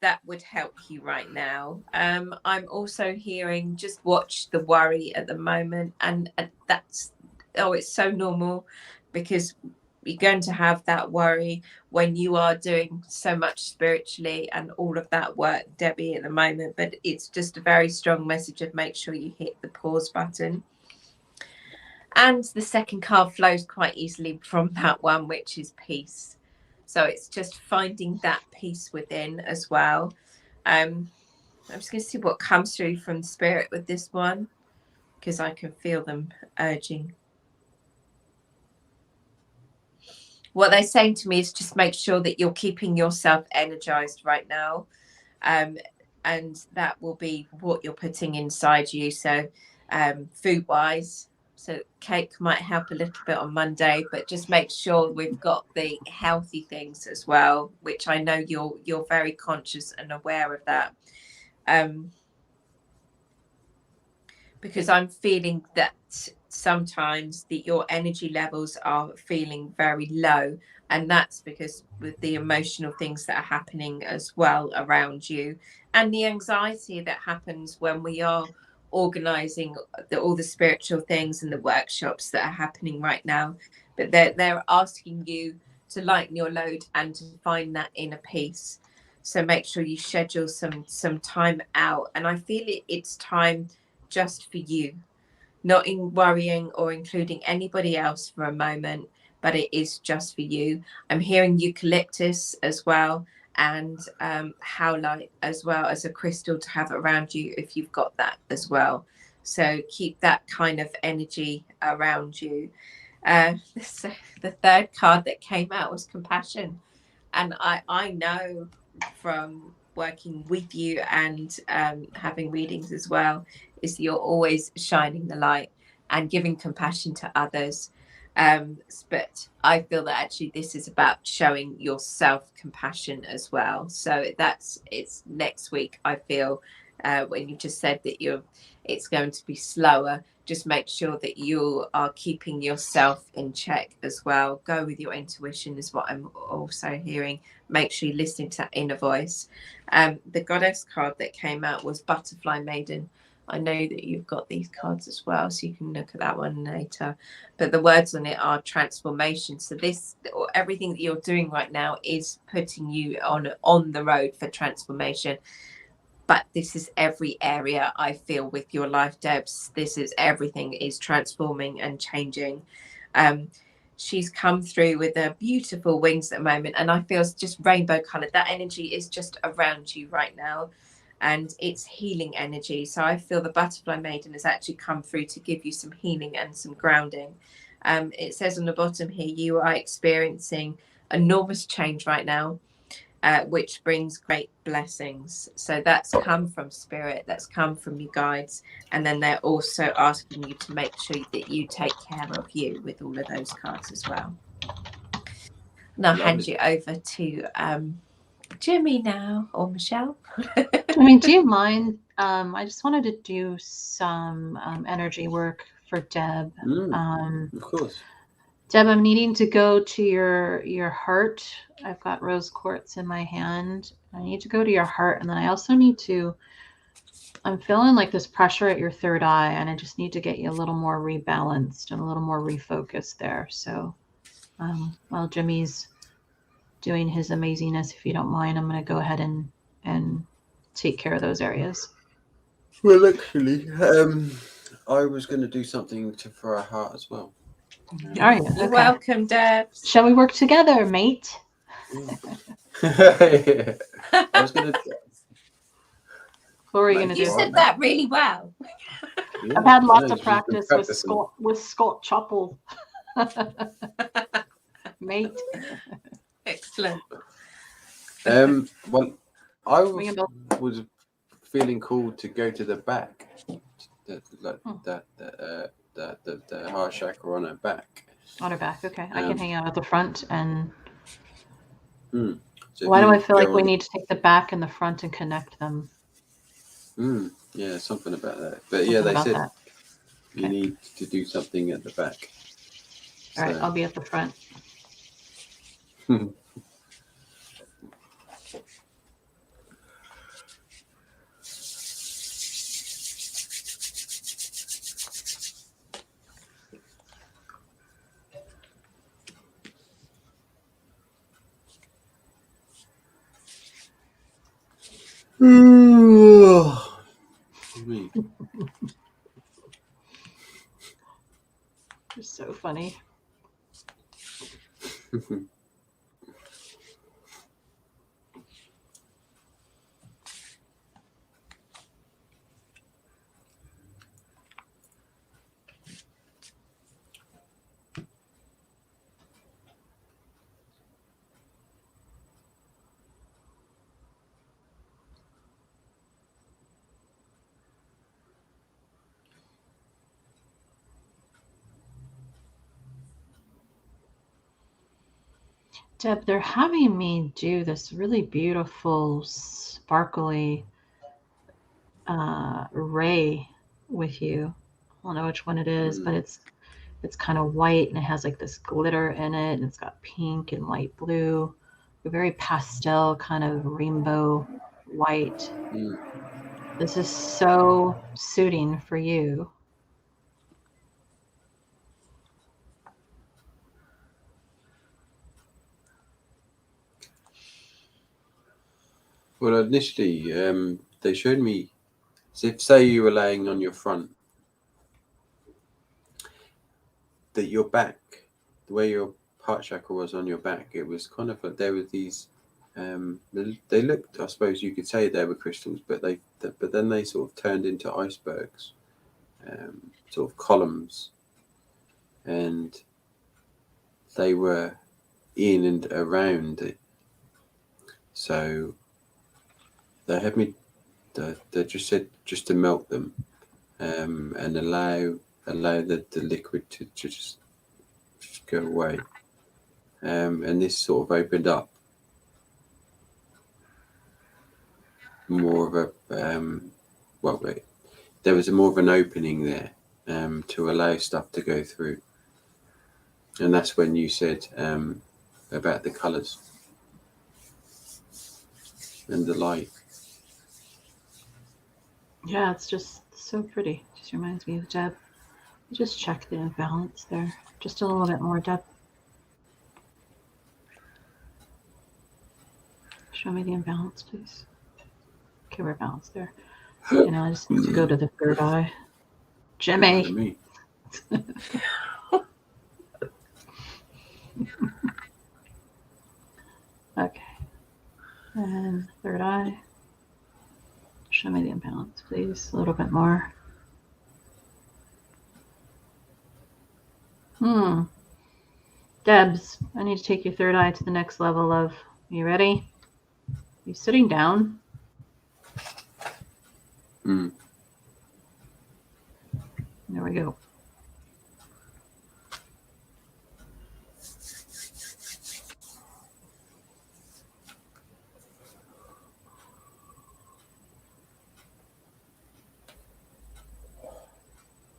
that would help you right now. I'm also hearing just watch the worry at the moment, and that's it's so normal, because you're going to have that worry when you are doing so much spiritually and all of that work, Debbie, at the moment. But it's just a very strong message of make sure you hit the pause button. And the second card flows quite easily from that one, which is peace. So it's just finding that peace within as well. I'm just going to see what comes through from Spirit with this one, because I can feel them urging. What they're saying to me is just make sure that you're keeping yourself energized right now. And that will be what you're putting inside you. So food wise, so cake might help a little bit on Monday, but just make sure we've got the healthy things as well, which I know you're very conscious and aware of that. Because I'm feeling that sometimes your energy levels are feeling very low, and that's because with the emotional things that are happening as well around you, and the anxiety that happens when we are organizing all the spiritual things and the workshops that are happening right now. But they're asking you to lighten your load and to find that inner peace. So make sure you schedule some time out. And I feel it's time just for you, not in worrying or including anybody else for a moment, but it is just for you. I'm hearing eucalyptus as well, and howlite as well as a crystal to have around you if you've got that as well. So keep that kind of energy around you. So the third card that came out was compassion. And I know from working with you and having readings as well, is you're always shining the light and giving compassion to others. But I feel that actually this is about showing yourself compassion as well. So it's next week, I feel, when you just said that it's going to be slower. Just make sure that you are keeping yourself in check as well. Go with your intuition is what I'm also hearing. Make sure you're listening to that inner voice. The goddess card that came out was Butterfly Maiden. I know that you've got these cards as well, so you can look at that one later. But the words on it are transformation. So this, or everything that you're doing right now, is putting you on the road for transformation. But this is every area, I feel, with your life, Debs. This is everything is transforming and changing. She's come through with her beautiful wings at the moment, and I feel it's just rainbow colored. That energy is just around you right now, and it's healing energy. So I feel the Butterfly Maiden has actually come through to give you some healing and some grounding. It says on the bottom here, you are experiencing enormous change right now, which brings great blessings. So that's come from spirit, that's come from you guides, and then they're also asking you to make sure that you take care of you with all of those cards as well. And I'll hand you over to Jimmie now, or Michelle. I mean, do you mind? I just wanted to do some energy work for Deb. Of course. Deb, I'm needing to go to your heart. I've got rose quartz in my hand. I need to go to your heart, and then I also need to, I'm feeling like this pressure at your third eye, and I just need to get you a little more rebalanced and a little more refocused there. So while Jimmie's doing his amazingness, if you don't mind, I'm going to go ahead and take care of those areas. Well, actually, I was going to do something for our heart as well. Are you? You're Okay. welcome, Deb. Shall we work together, mate? Yeah. I was going to. What were you going to do? You said that really well. Yeah, I've had lots no, of practice with Scott Chapel. Mate. Excellent. Well, I was feeling called to go to the back, the heart chakra on her back. On her back, okay. I can hang out at the front and. So why do I feel like we need to take the back and the front and connect them? Yeah, something about that. But yeah, they said you need to do something at the back. All right, I'll be at the front. You're so funny. Deb, they're having me do this really beautiful, sparkly ray with you. I don't know which one it is, but it's kind of white and it has like this glitter in it, and it's got pink and light blue, a very pastel kind of rainbow white. This is so suiting for you. Well, initially, they showed me, so if say you were laying on your front, that your back, the way your heart chakra was on your back, it was kind of like there were these. They looked, I suppose you could say they were crystals, but then they sort of turned into icebergs, sort of columns, and they were in and around it. So they had me. They just said just to melt them, and allow the liquid to just go away. And this sort of opened up more of a there was more of an opening there to allow stuff to go through. And that's when you said about the colours and the light. Yeah, it's just so pretty. Just reminds me of Deb. Just check the imbalance there. Just a little bit more, Deb. Show me the imbalance, please. Okay, we're balanced there. And I just need to go to the third eye. Jimmie. Okay. And third eye. Show me the imbalance, please. A little bit more. Debs, I need to take your third eye to the next level of, you ready? You sitting down? There we go.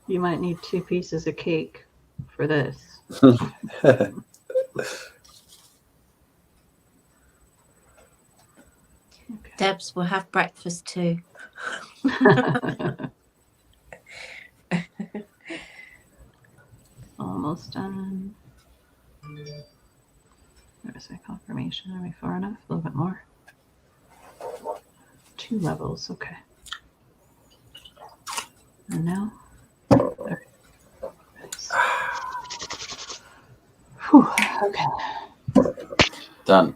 You might need 2 pieces of cake for this. Okay. Debs will have breakfast too. Almost done. There's a confirmation. Are we far enough? A little bit more. 2 levels. Okay. And now? There. Nice. Whew. Okay. Done.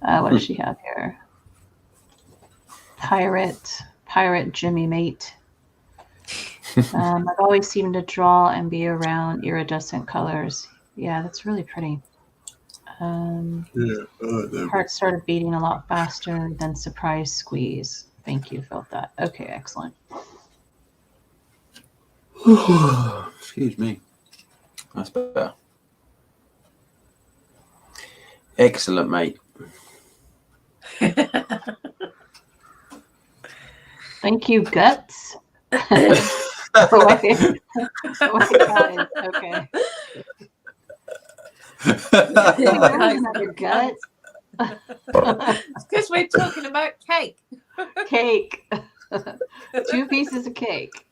What does she have here? Pirate Jimmie mate. I've always seemed to draw and be around iridescent colors. Yeah, that's really pretty. Heart started beating a lot faster than surprise squeeze. Thank you, felt that. Okay, excellent. Excuse me. That's better. Excellent, mate. Thank you, Guts. Okay. Another gut. It's because we're talking about cake. Cake. 2 pieces of cake.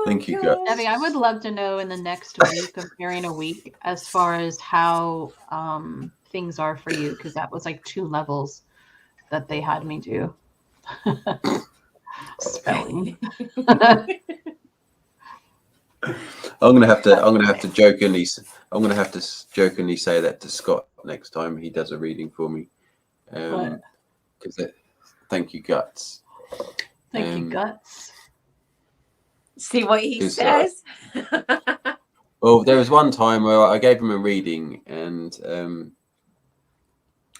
Thank you, Guts. Debbie, I would love to know in the next week, comparing a week, as far as how things are for you, because that was like 2 levels that they had me do. Spelling. I'm gonna have to jokingly say that to Scott next time he does a reading for me. Thank you, Guts. Thank you, Guts. See what he says. Well, there was one time where I gave him a reading, and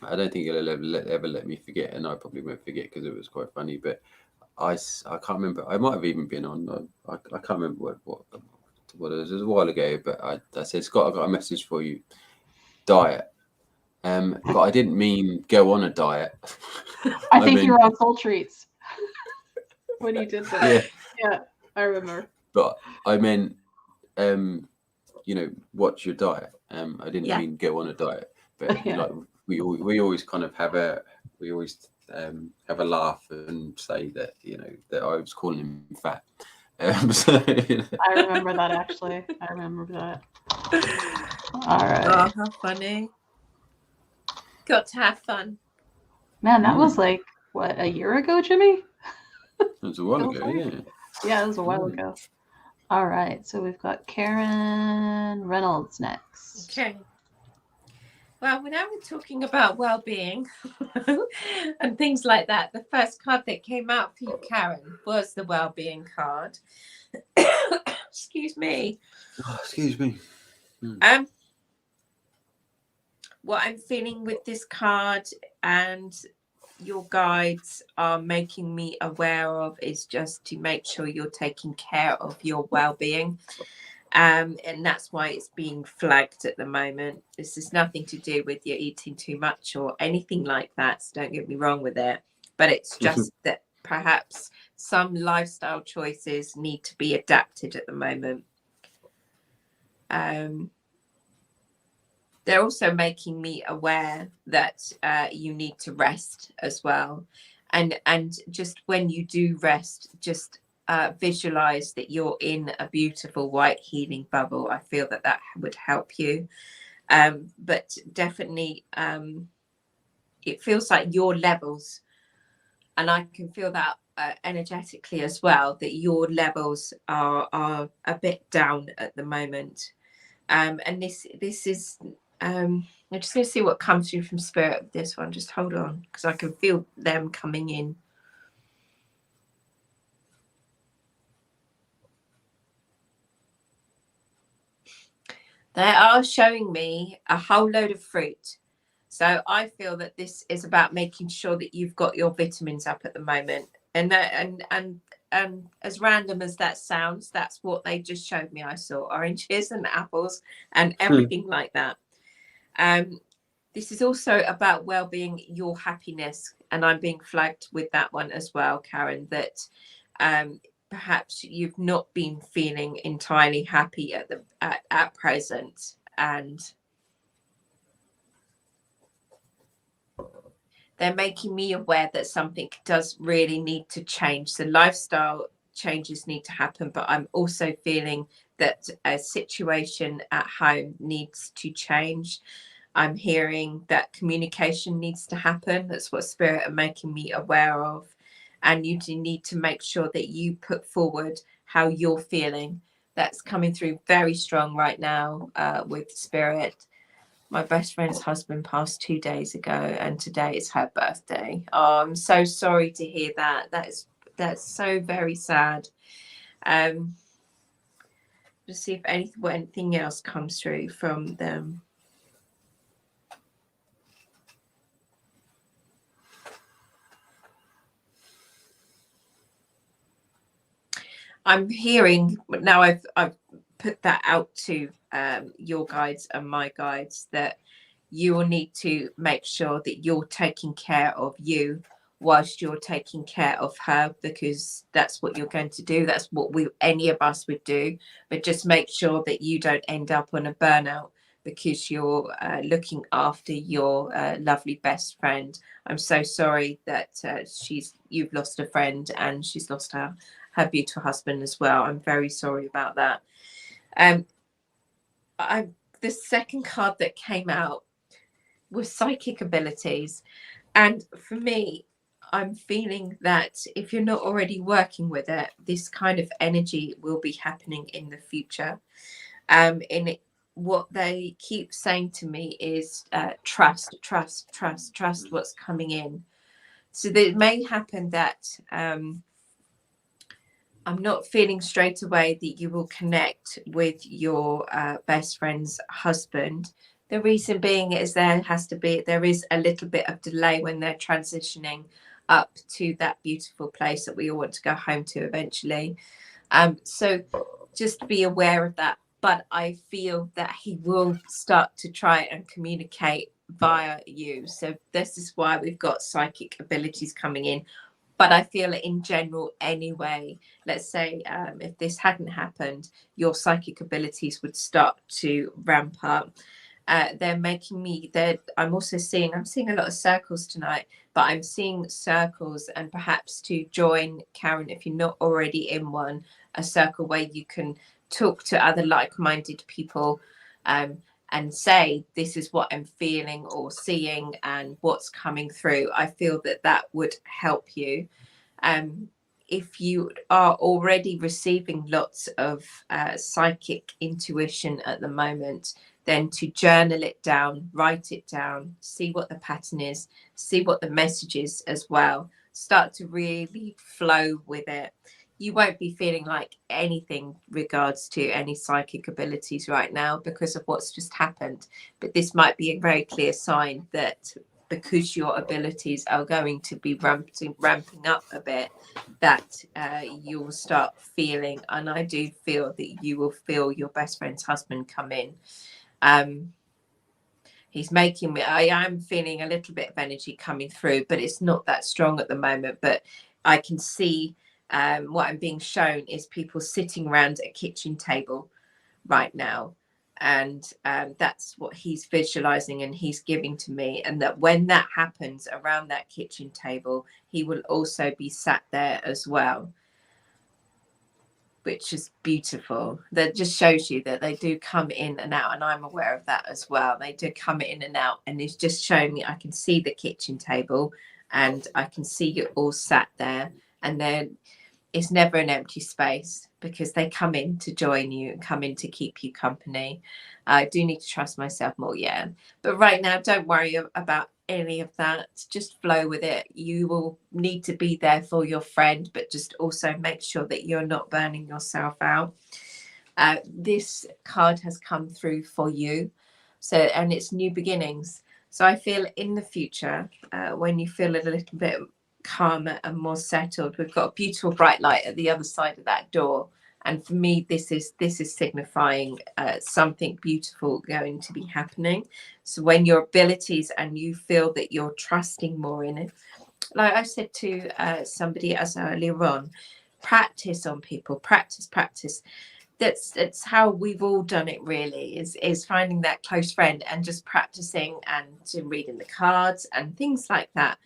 I don't think he'll ever let me forget, and I probably won't forget because it was quite funny. But I can't remember. I might have even been on. I can't remember what it was. It was a while ago. But I said, Scott, I've got a message for you. Diet. But I didn't mean go on a diet. I think you were on Soul Treats when you did that. Yeah, I remember. But I meant, watch your diet. I didn't mean go on a diet. But like we always kind of have a laugh and say that that I was calling him fat. So, I remember that actually. I remember that. All right. Oh, how funny. got to have fun. Man, that was like, what, a year ago, Jimmie? It was a while ago, yeah. Yeah, it was a while ago. All right, so we've got Karen Reynolds next. Okay. Well, now we're talking about well-being and things like that. The first card that came out for you, Karen, was the well-being card. Excuse me. Oh, excuse me. What I'm feeling with this card and your guides are making me aware of is just to make sure you're taking care of your well-being. And that's why it's being flagged at the moment. This is nothing to do with you eating too much or anything like that, so don't get me wrong with it, but it's just that perhaps some lifestyle choices need to be adapted at the moment. They're also making me aware that you need to rest as well, and just when you do rest, just visualize that you're in a beautiful white healing bubble. I feel that would help you, but definitely it feels like your levels, and I can feel that energetically as well, that your levels are a bit down at the moment, and this is I'm just going to see what comes through from spirit with this one. Just hold on, because I can feel them coming in. They are showing me a whole load of fruit. So I feel that this is about making sure that you've got your vitamins up at the moment. And as random as that sounds, that's what they just showed me. I saw oranges and apples and everything like that. This is also about well-being, your happiness. And I'm being flagged with that one as well, Karen, that perhaps you've not been feeling entirely happy at present, and they're making me aware that something does really need to change. So lifestyle changes need to happen, but I'm also feeling that a situation at home needs to change. I'm hearing that communication needs to happen. That's what spirit are making me aware of. And you do need to make sure that you put forward how you're feeling. That's coming through very strong right now with spirit. My best friend's husband passed 2 days ago, and today is her birthday. Oh, I'm so sorry to hear that. That's so very sad. Just see if anything else comes through from them. I'm hearing now, I've put that out to your guides and my guides, that you will need to make sure that you're taking care of you whilst you're taking care of her, because that's what you're going to do. That's what any of us would do. But just make sure that you don't end up on a burnout because you're looking after your lovely best friend. I'm so sorry that you've lost a friend and she's lost her beautiful husband as well. I'm very sorry about that. The second card that came out was psychic abilities, and for me, I'm feeling that if you're not already working with it, this kind of energy will be happening in the future. What they keep saying to me is trust what's coming in. So that it may happen that I'm not feeling straight away that you will connect with your best friend's husband. The reason being is there is a little bit of delay when they're transitioning up to that beautiful place that we all want to go home to eventually. So just be aware of that. But I feel that he will start to try and communicate via you. So this is why we've got psychic abilities coming in. But I feel in general anyway, let's say if this hadn't happened, your psychic abilities would start to ramp up. They're making me, I'm seeing a lot of circles tonight, but I'm seeing circles, and perhaps to join, Karen, if you're not already in one, a circle where you can talk to other like-minded people, and and say, this is what I'm feeling or seeing and what's coming through. I feel that that would help you. If you are already receiving lots of psychic intuition at the moment, then to journal it down, write it down, see what the pattern is, see what the message is as well. Start to really flow with it. You won't be feeling like anything regards to any psychic abilities right now because of what's just happened. But this might be a very clear sign that because your abilities are going to be ramping up a bit, that you will start feeling, and I do feel that you will feel your best friend's husband come in. He's making me, I am feeling a little bit of energy coming through, but it's not that strong at the moment. But I can see what I'm being shown is people sitting around a kitchen table right now. And that's what he's visualizing and he's giving to me. And that when that happens around that kitchen table, he will also be sat there as well, which is beautiful. That just shows you that they do come in and out, and I'm aware of that as well. They do come in and out, and it's just showing me I can see the kitchen table and I can see you all sat there, and then it's never an empty space because they come in to join you and come in to keep you company. I do need to trust myself more, yeah. But right now, don't worry about any of that. Just flow with it. You will need to be there for your friend, but just also make sure that you're not burning yourself out. This card has come through for you. So, and it's new beginnings. So I feel in the future, when you feel a little bit calmer and more settled, we've got a beautiful bright light at the other side of that door, and for me this is signifying something beautiful going to be happening. So when your abilities and you feel that you're trusting more in it, like I said to somebody as earlier on, practice on people, practice. That's how we've all done it, really, is finding that close friend and just practicing and reading the cards and things like that.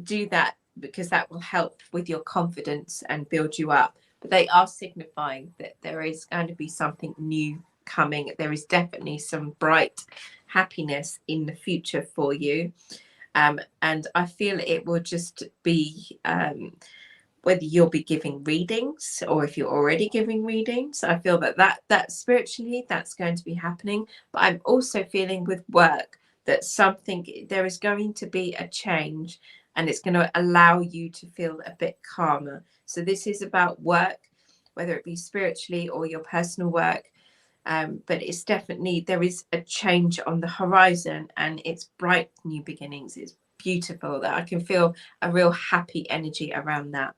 Do that because that will help with your confidence and build you up. But they are signifying that there is going to be something new coming. There is definitely some bright happiness in the future for you. And I feel it will just be whether you'll be giving readings or if you're already giving readings. I feel that spiritually that's going to be happening. But I'm also feeling with work that there is going to be a change, and it's going to allow you to feel a bit calmer. So this is about work, whether it be spiritually or your personal work. But it's definitely, there is a change on the horizon, and it's bright new beginnings. It's beautiful that I can feel a real happy energy around that.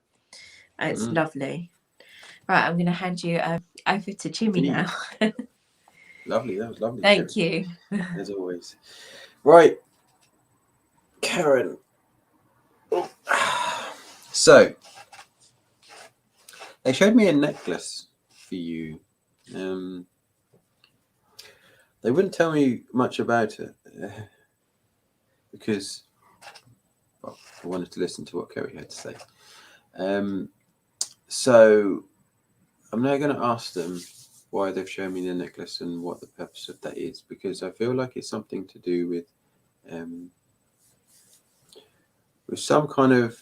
It's lovely. Right, I'm going to hand you over to Jimmie now. Lovely, that was lovely. Thank you. As always. Right, Karen. So, they showed me a necklace for you. They wouldn't tell me much about it because I wanted to listen to what Kerry had to say. So I'm now going to ask them why they've shown me the necklace and what the purpose of that is, because I feel like it's something to do with some kind of,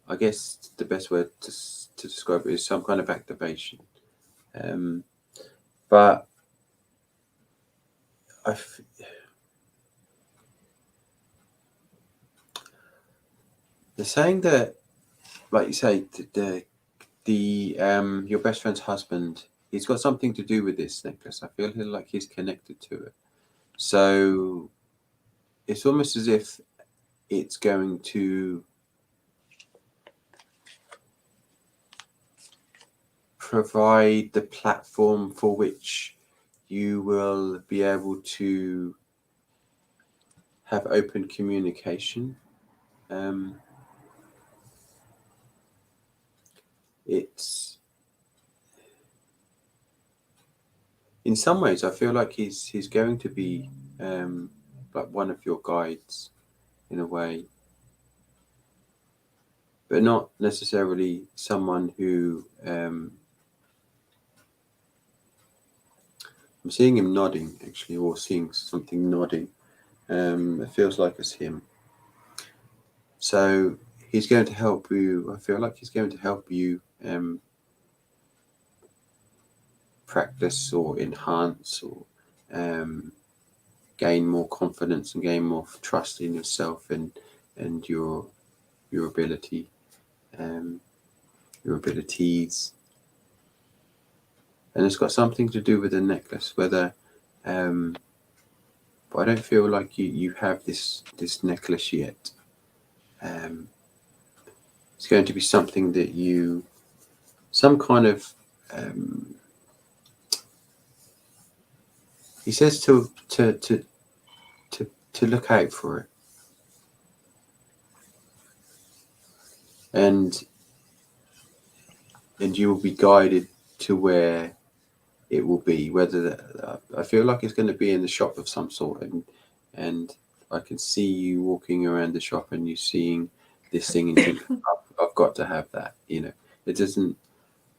I guess the best word to describe it is some kind of activation. But they're saying that, like you say, the your best friend's husband, he's got something to do with this necklace. I feel like he's connected to it. So it's almost as if it's going to provide the platform for which you will be able to have open communication. It's, in some ways, I feel like he's going to be like one of your guides in a way, but not necessarily someone who I'm seeing him nodding, actually, or seeing something nodding. It feels like it's him. So he's going to help you. I feel like he's going to help you practice or enhance or gain more confidence and gain more trust in yourself and your ability, your abilities. And it's got something to do with the necklace, whether but I don't feel like you have this necklace yet. It's going to be something that some kind of he says to look out for it, and you will be guided to where it will be. Whether I feel like it's going to be in the shop of some sort, and I can see you walking around the shop and you seeing this thing and think, I've got to have that. It doesn't.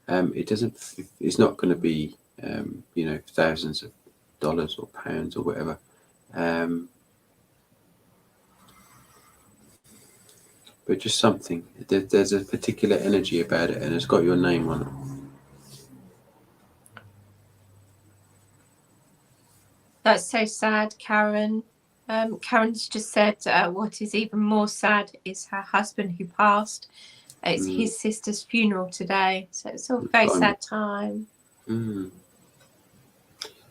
It's not going to be thousands of dollars or pounds or whatever. But just something. There's a particular energy about it, and it's got your name on it. That's so sad, Karen. Karen's just said what is even more sad is her husband who passed. It's his sister's funeral today, so it's all a very sad time.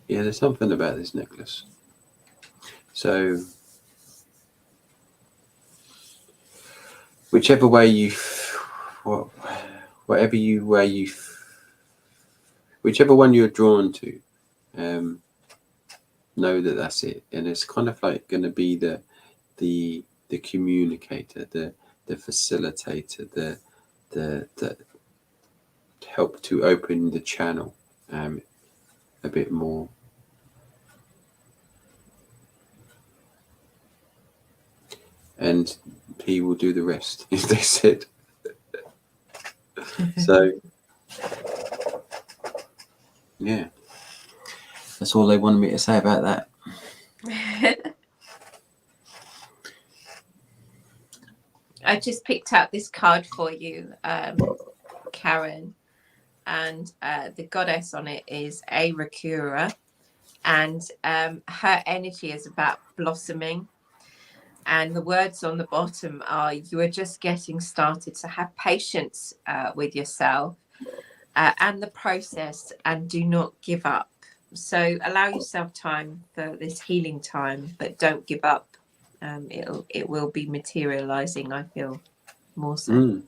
Yeah, there's something about this necklace. So whichever way whichever one you're drawn to, know that that's it. And it's kind of like going to be the communicator, the facilitator, the help to open the channel a bit more. And he will do the rest, as they said. So, yeah. That's all they wanted me to say about that. I just picked out this card for you, Karen. And the goddess on it is a Rakura. And her energy is about blossoming. And the words on the bottom are, you are just getting started. So have patience with yourself and the process, and do not give up. So allow yourself time for this healing time, but don't give up. It will be materializing, I feel, more so.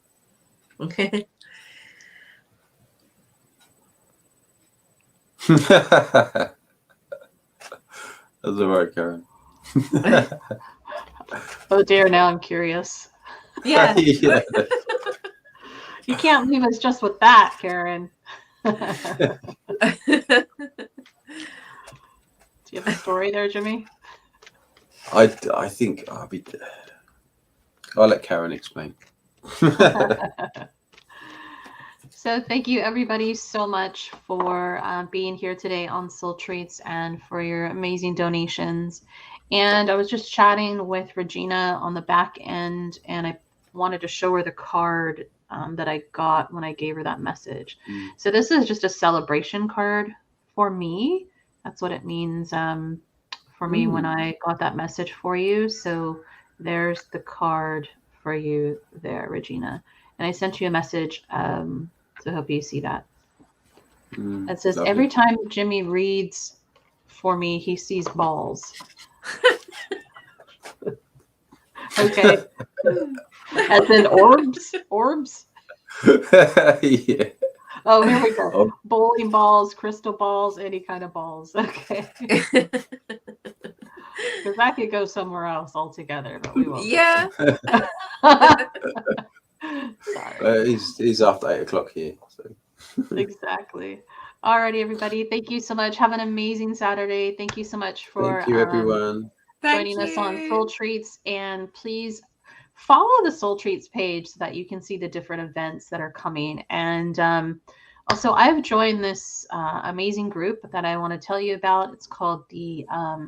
That's all right, Karen. Oh dear, now I'm curious. Yeah. Yeah. You can't leave us just with that, Karen. Do you have a story there, Jimmie? I think I'll let Karen explain. So thank you everybody so much for being here today on Soul Treats and for your amazing donations. And I was just chatting with Regina on the back end, and I wanted to show her the card that I got when I gave her that message. So this is just a celebration card for me. That's what it means for me when I got that message for you. So there's the card for you there, Regina. And I sent you a message, so I hope you see that. It says, lovely. Every time Jimmie reads for me, he sees balls. Okay. As in orbs? Orbs? Yeah. Oh, here we go. Oh. Bowling balls, crystal balls, any kind of balls. Okay. Because that could go somewhere else altogether, but we won't. Yeah. Sorry. It's after 8 o'clock here. So. Exactly. Alrighty, everybody. Thank you so much. Have an amazing Saturday. Thank you so much for Thank you, everyone. joining us on Soul Treats. And please follow the Soul Treats page so that you can see the different events that are coming. And Also, I've joined this amazing group that I want to tell you about. It's called the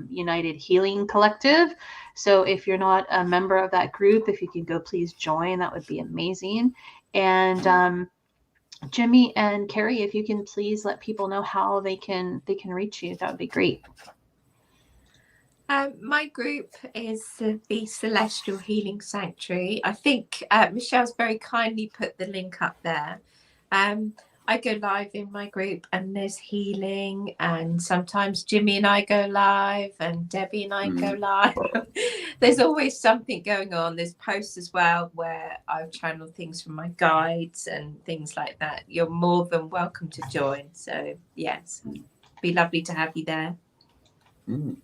United Healing Collective. So if you're not a member of that group, if you could go please join, that would be amazing. And Jimmie and Kerry, if you can please let people know how they can reach you, that would be great. My group is the Celestial Healing Sanctuary. I think Michelle's very kindly put the link up there. I go live in my group and there's healing, and sometimes Jimmie and I go live and Debbie and I go live. There's always something going on. There's posts as well where I've channeled things from my guides and things like that. You're more than welcome to join. So yes, be lovely to have you there.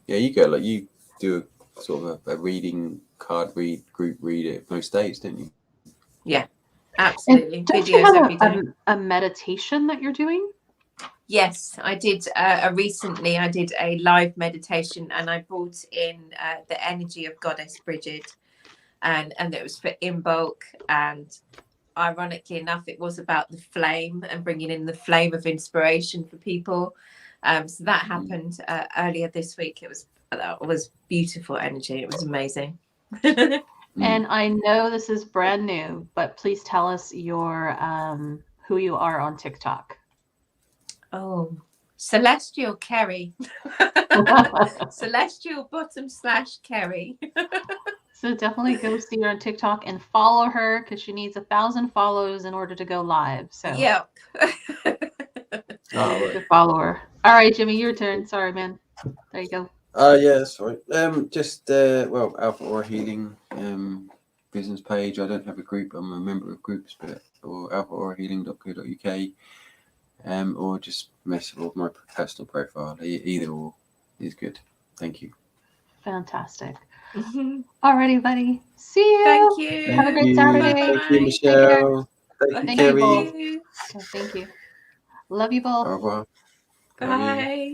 Yeah, you go, like you do a sort of a reading card group read it most days, don't you? Yeah, absolutely. And don't you have a meditation that you're doing? Yes, I did. Recently, I did a live meditation, and I brought in the energy of Goddess Bridget, and it was for in bulk. And ironically enough, it was about the flame and bringing in the flame of inspiration for people. So that happened earlier this week. It was beautiful energy. It was amazing. And I know this is brand new, but please tell us your who you are on TikTok. Oh, Celestial Kerry. Celestial / Kerry. So definitely go see her on TikTok and follow her, because she needs 1,000 follows in order to go live. So yep. Good follower. All right, Jimmie, your turn. Sorry, man. There you go. Yeah, that's right. Just well, Alpha Aura Healing business page. I don't have a group. I'm a member of groups, but or alphaaurahealing.co.uk, or just mess with my personal profile. Either or is good. Thank you. Fantastic. Alrighty, buddy. See you. Thank you. Have a great Saturday. Thank you, Michelle. Thank you, Kerry. Thank you. Love you both. Au revoir. Bye.